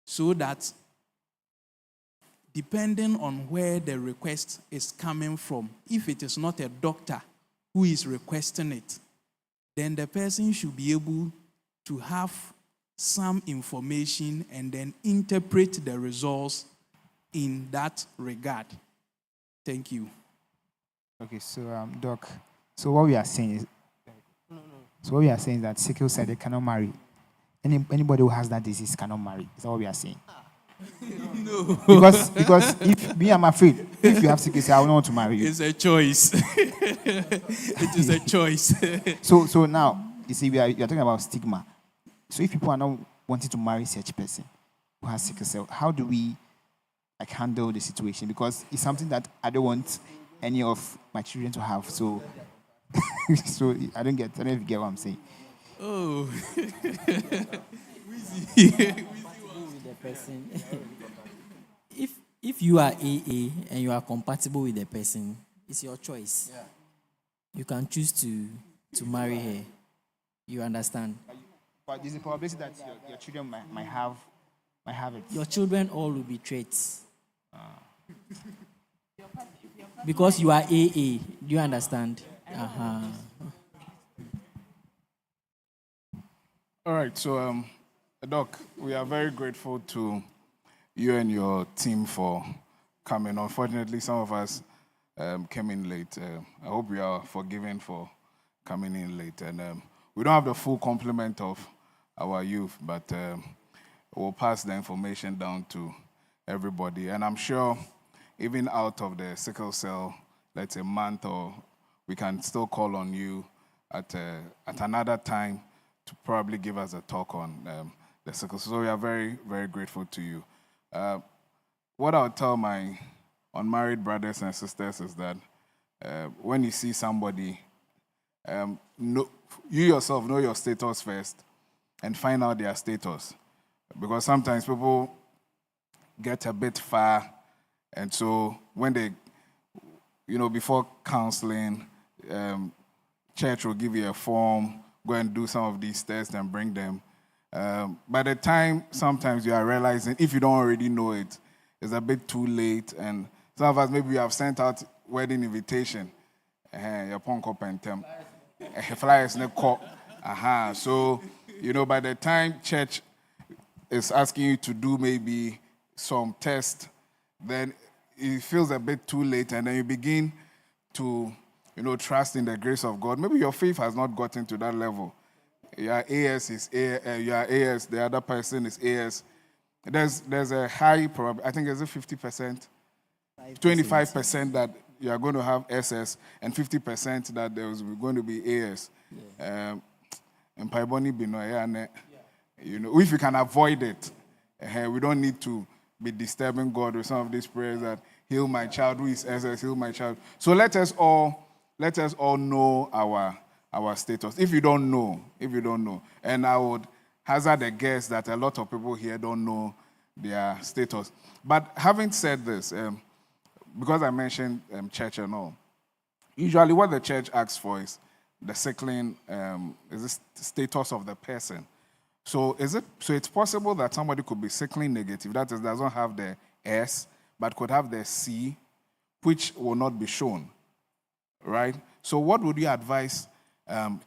so that depending on where the request is coming from, if it is not a doctor who is requesting it, then the person should be able to have some information and then interpret the results in that regard. Thank you. Okay, so Doc, so what we are saying is, that sickle cell, they cannot marry. Anybody who has that disease cannot marry. Is that what we are saying? No. Because if me, I'm afraid, if you have sickle cell, I will not want to marry you. It's a choice. It is a choice. So now, you see, you are talking about stigma. So if people are not wanting to marry such person who has sickle cell, how do we handle the situation? Because it's something that I don't want any of my children to have. So, so I don't know if you get what I'm saying. Oh. With the person. If you are AA and you are compatible with the person, it's your choice. Yeah. You can choose to marry her. You understand? But there's a probability that your children might have it. Your children all will be traits. Because you are AA. Do you understand? Uh-huh. All right, so Doc, we are very grateful to you and your team for coming. Unfortunately, some of us came in late. I hope we are forgiven for coming in late. And we don't have the full complement of our youth, but we'll pass the information down to everybody. And I'm sure even out of the sickle cell, let's say month, or we can still call on you at another time to probably give us a talk on the sickle cell. So we are very, very grateful to you. What I'll tell my unmarried brothers and sisters is that when you see somebody, you yourself know your status first. and find out their status. Because sometimes people get a bit far, and so when they, before counseling, church will give you a form, go and do some of these tests and bring them. By the time sometimes you are realizing, if you don't already know it, it's a bit too late. And some of us, maybe you have sent out wedding invitation. Your punk up and tem. Flyers in the court. So, by the time church is asking you to do maybe some test, then it feels a bit too late, and then you begin to, trust in the grace of God. Maybe your faith has not gotten to that level. Your AS is you are AS, the other person is AS. There's a high probability, I think it's 50%, 25% that you are going to have SS, and 50% that there's going to be AS. And if you can avoid it, we don't need to be disturbing God with some of these prayers that heal my child who is SS, heal my child. So let us all know our status. If you don't know, and I would hazard a guess that a lot of people here don't know their status. But having said this, because I mentioned church and all, usually what the church asks for is the sickling, is the status of the person. So it's possible that somebody could be sickling negative, that is, doesn't have the S, but could have the C, which will not be shown, right? So what would you advise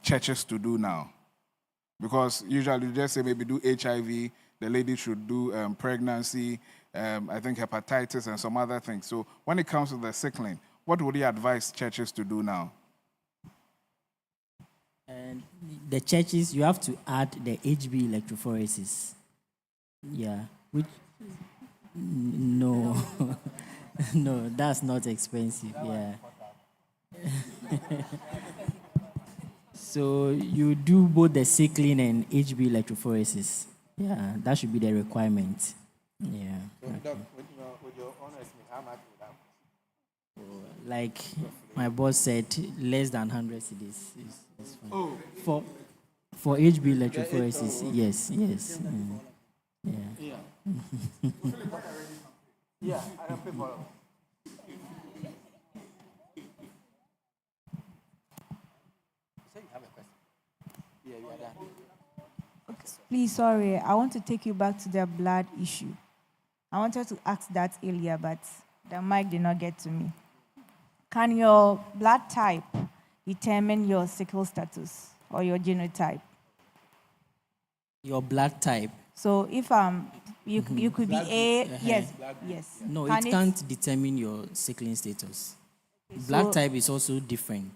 churches to do now? Because usually you just say maybe do HIV, the lady should do pregnancy, I think hepatitis and some other things. So when it comes to the sickling, what would you advise churches to do now? And the churches, you have to add the HB electrophoresis. Yeah. Which, no. No, that's not expensive. Yeah. So you do both the sickling and HB electrophoresis. Yeah, that should be the requirement. Yeah. Okay. Like my boss said, less than 100 cedis is fine. Oh. For HB electrophoresis, yes. Yeah. Yeah, I have paper. Please, sorry, I want to take you back to the blood issue. I wanted to ask that earlier, but the mic did not get to me. Can your blood type determine your sickle status or your genotype? Your blood type. So if you could be A, yes. No, Can it can't determine your sickling status. Blood type is also different.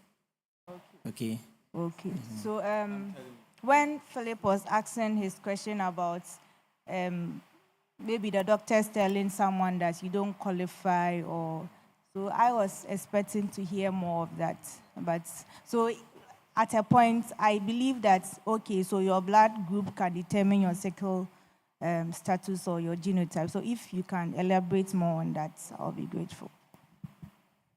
Okay. So when Philip was asking his question about maybe the doctors telling someone that you don't qualify, or so I was expecting to hear more of that. But so at a point, I believe that so your blood group can determine your sickle status or your genotype. So if you can elaborate more on that, I'll be grateful.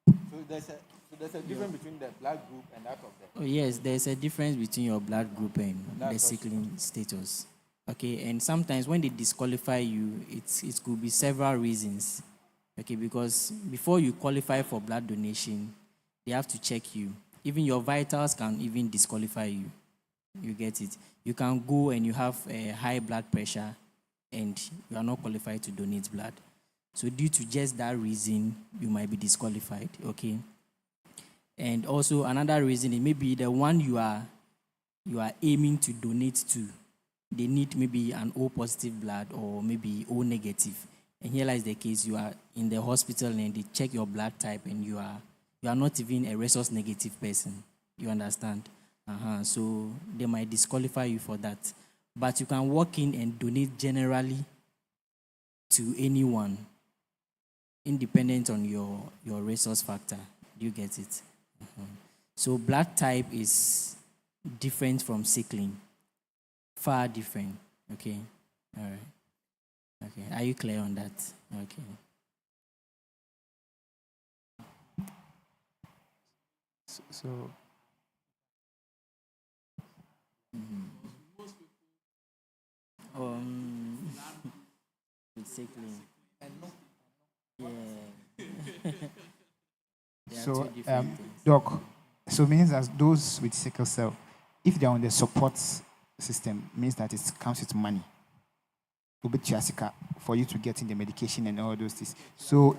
So there's a difference between the blood group and that of the... Oh, yes, there's a difference between your blood group and the sickling status. Okay, and sometimes when they disqualify you, it could be several reasons. Okay, because before you qualify for blood donation, they have to check you. Even your vitals can even disqualify you. You get it? You can go and you have a high blood pressure and you are not qualified to donate blood. So due to just that reason, you might be disqualified, okay? And also another reason is maybe the one you are aiming to donate to, they need maybe an O positive blood or maybe O negative. And here lies the case, you are in the hospital and they check your blood type and you are not even a resource negative person. You understand? So they might disqualify you for that. But you can walk in and donate generally to anyone, independent on your resource factor. Do you get it? So blood type is different from sickling. Far different. Okay? All right. Okay. Are you clear on that? Okay. So sickling. Yeah. They are So, two different things. Doc, so means that those with sickle cell, if they're on the support system, means that it comes with money. For you to get in the medication and all those things. So,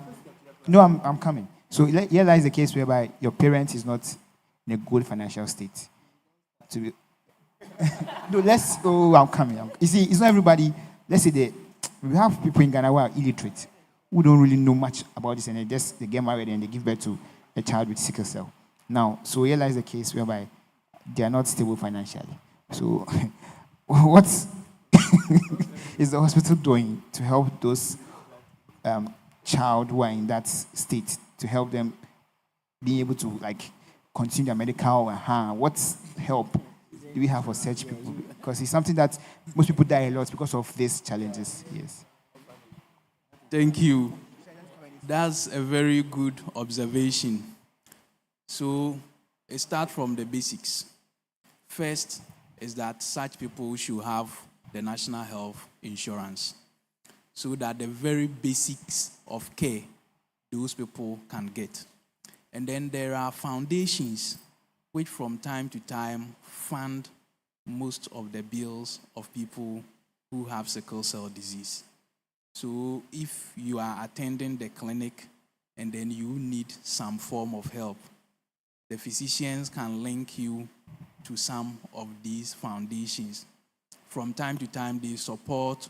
no, I'm coming. So here lies the case whereby your parent is not in a good financial state. To be, no, I'm coming. You see, it's not everybody. Let's say we have people in Ghana who are illiterate, who don't really know much about this, and they get married and they give birth to a child with sickle cell. Now, so here lies the case whereby they are not stable financially. So, what is the hospital doing to help those child who are in that state, to help them be able to continue their medical? What help do we have for such people? Because it's something that most people die a lot because of these challenges. Yes. Thank you. That's a very good observation. So it starts from the basics. First is that such people should have the national health insurance, so that the very basics of care those people can get. And then there are foundations which from time to time fund most of the bills of people who have sickle cell disease. So if you are attending the clinic and then you need some form of help, the physicians can link you to some of these foundations. From time to time, they support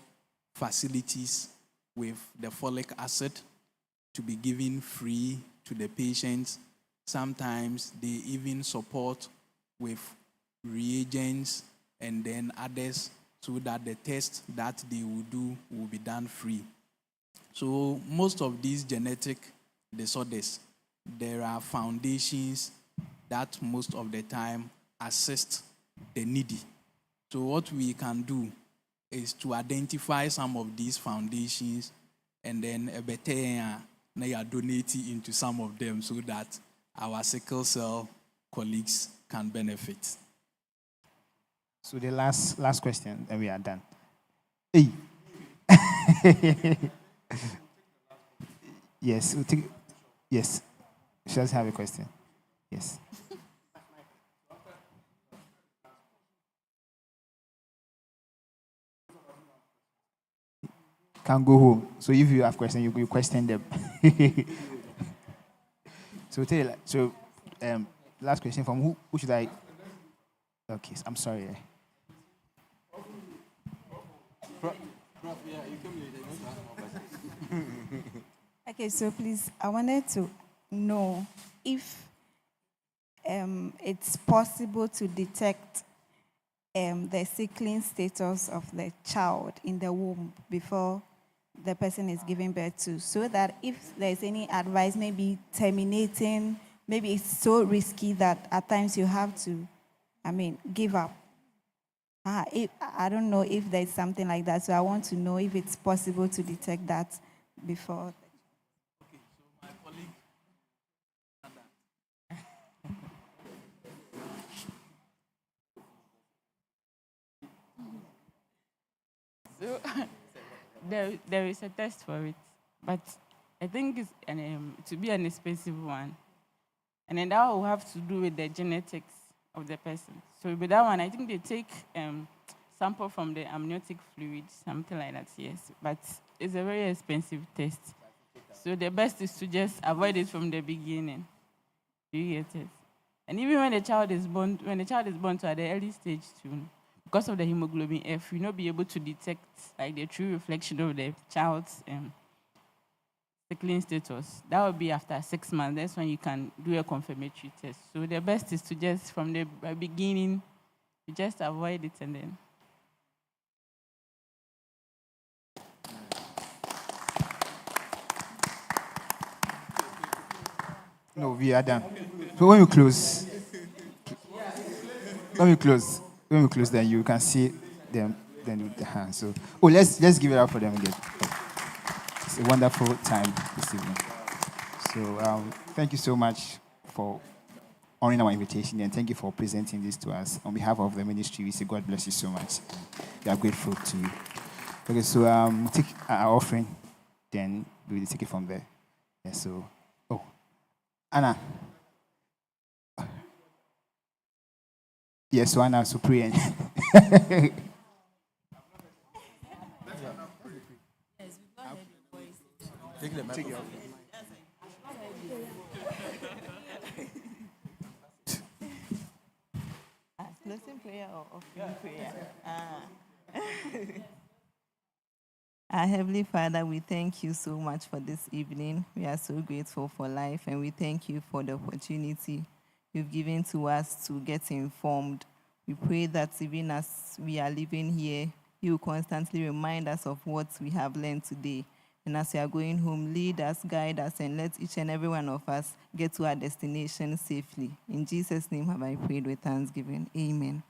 facilities with the folic acid to be given free to the patients. Sometimes they even support with reagents and then others, so that the test that they will do will be done free. So most of these genetic disorders, there are foundations that most of the time assist the needy. So what we can do is to identify some of these foundations and then donate into some of them so that our sickle cell colleagues can benefit. So the last question, and we are done. Hey. Yes, yes. She does have a question. Yes. Can go home. So if you have questions, you question them. So last question from who should I? Okay, I'm sorry. Okay, so please, I wanted to know if it's possible to detect the sickling status of the child in the womb before the person is giving birth to, so that if there's any advice, maybe terminating, maybe it's so risky that at times you have to, give up. I don't know if there's something like that, so I want to know if it's possible to detect that before. Okay, so my colleague. So there is a test for it, but I think it's to be an expensive one. And then that will have to do with the genetics of the person. So with that one, I think they take sample from the amniotic fluid, something like that, yes. But it's a very expensive test. So the best is to just avoid it from the beginning. Do you get it? And even when the child is born to at the early stage too, because of the hemoglobin F, you'll not be able to detect the true reflection of the child's sickling status. That will be after 6 months. That's when you can do a confirmatory test. So the best is to just, from the beginning, you just avoid it and then. No, we are done. So when you close, then you can see them then with the hand. So, let's give it up for them again. It's a wonderful time this evening. So, thank you so much for honoring our invitation, and thank you for presenting this to us. On behalf of the ministry, we say God bless you so much. We are grateful to you. Okay, so take our offering, then we will take it from there. Yeah, so, oh, Anna. Yes, so Anna, so pray. Take the microphone. Closing prayer or offering prayer? Our Heavenly Father, we thank you so much for this evening. We are so grateful for life, and we thank you for the opportunity you've given to us to get informed. We pray that even as we are living here, you will constantly remind us of what we have learned today. And as we are going home, lead us, guide us, and let each and every one of us get to our destination safely. In Jesus' name have I prayed with thanksgiving. Amen.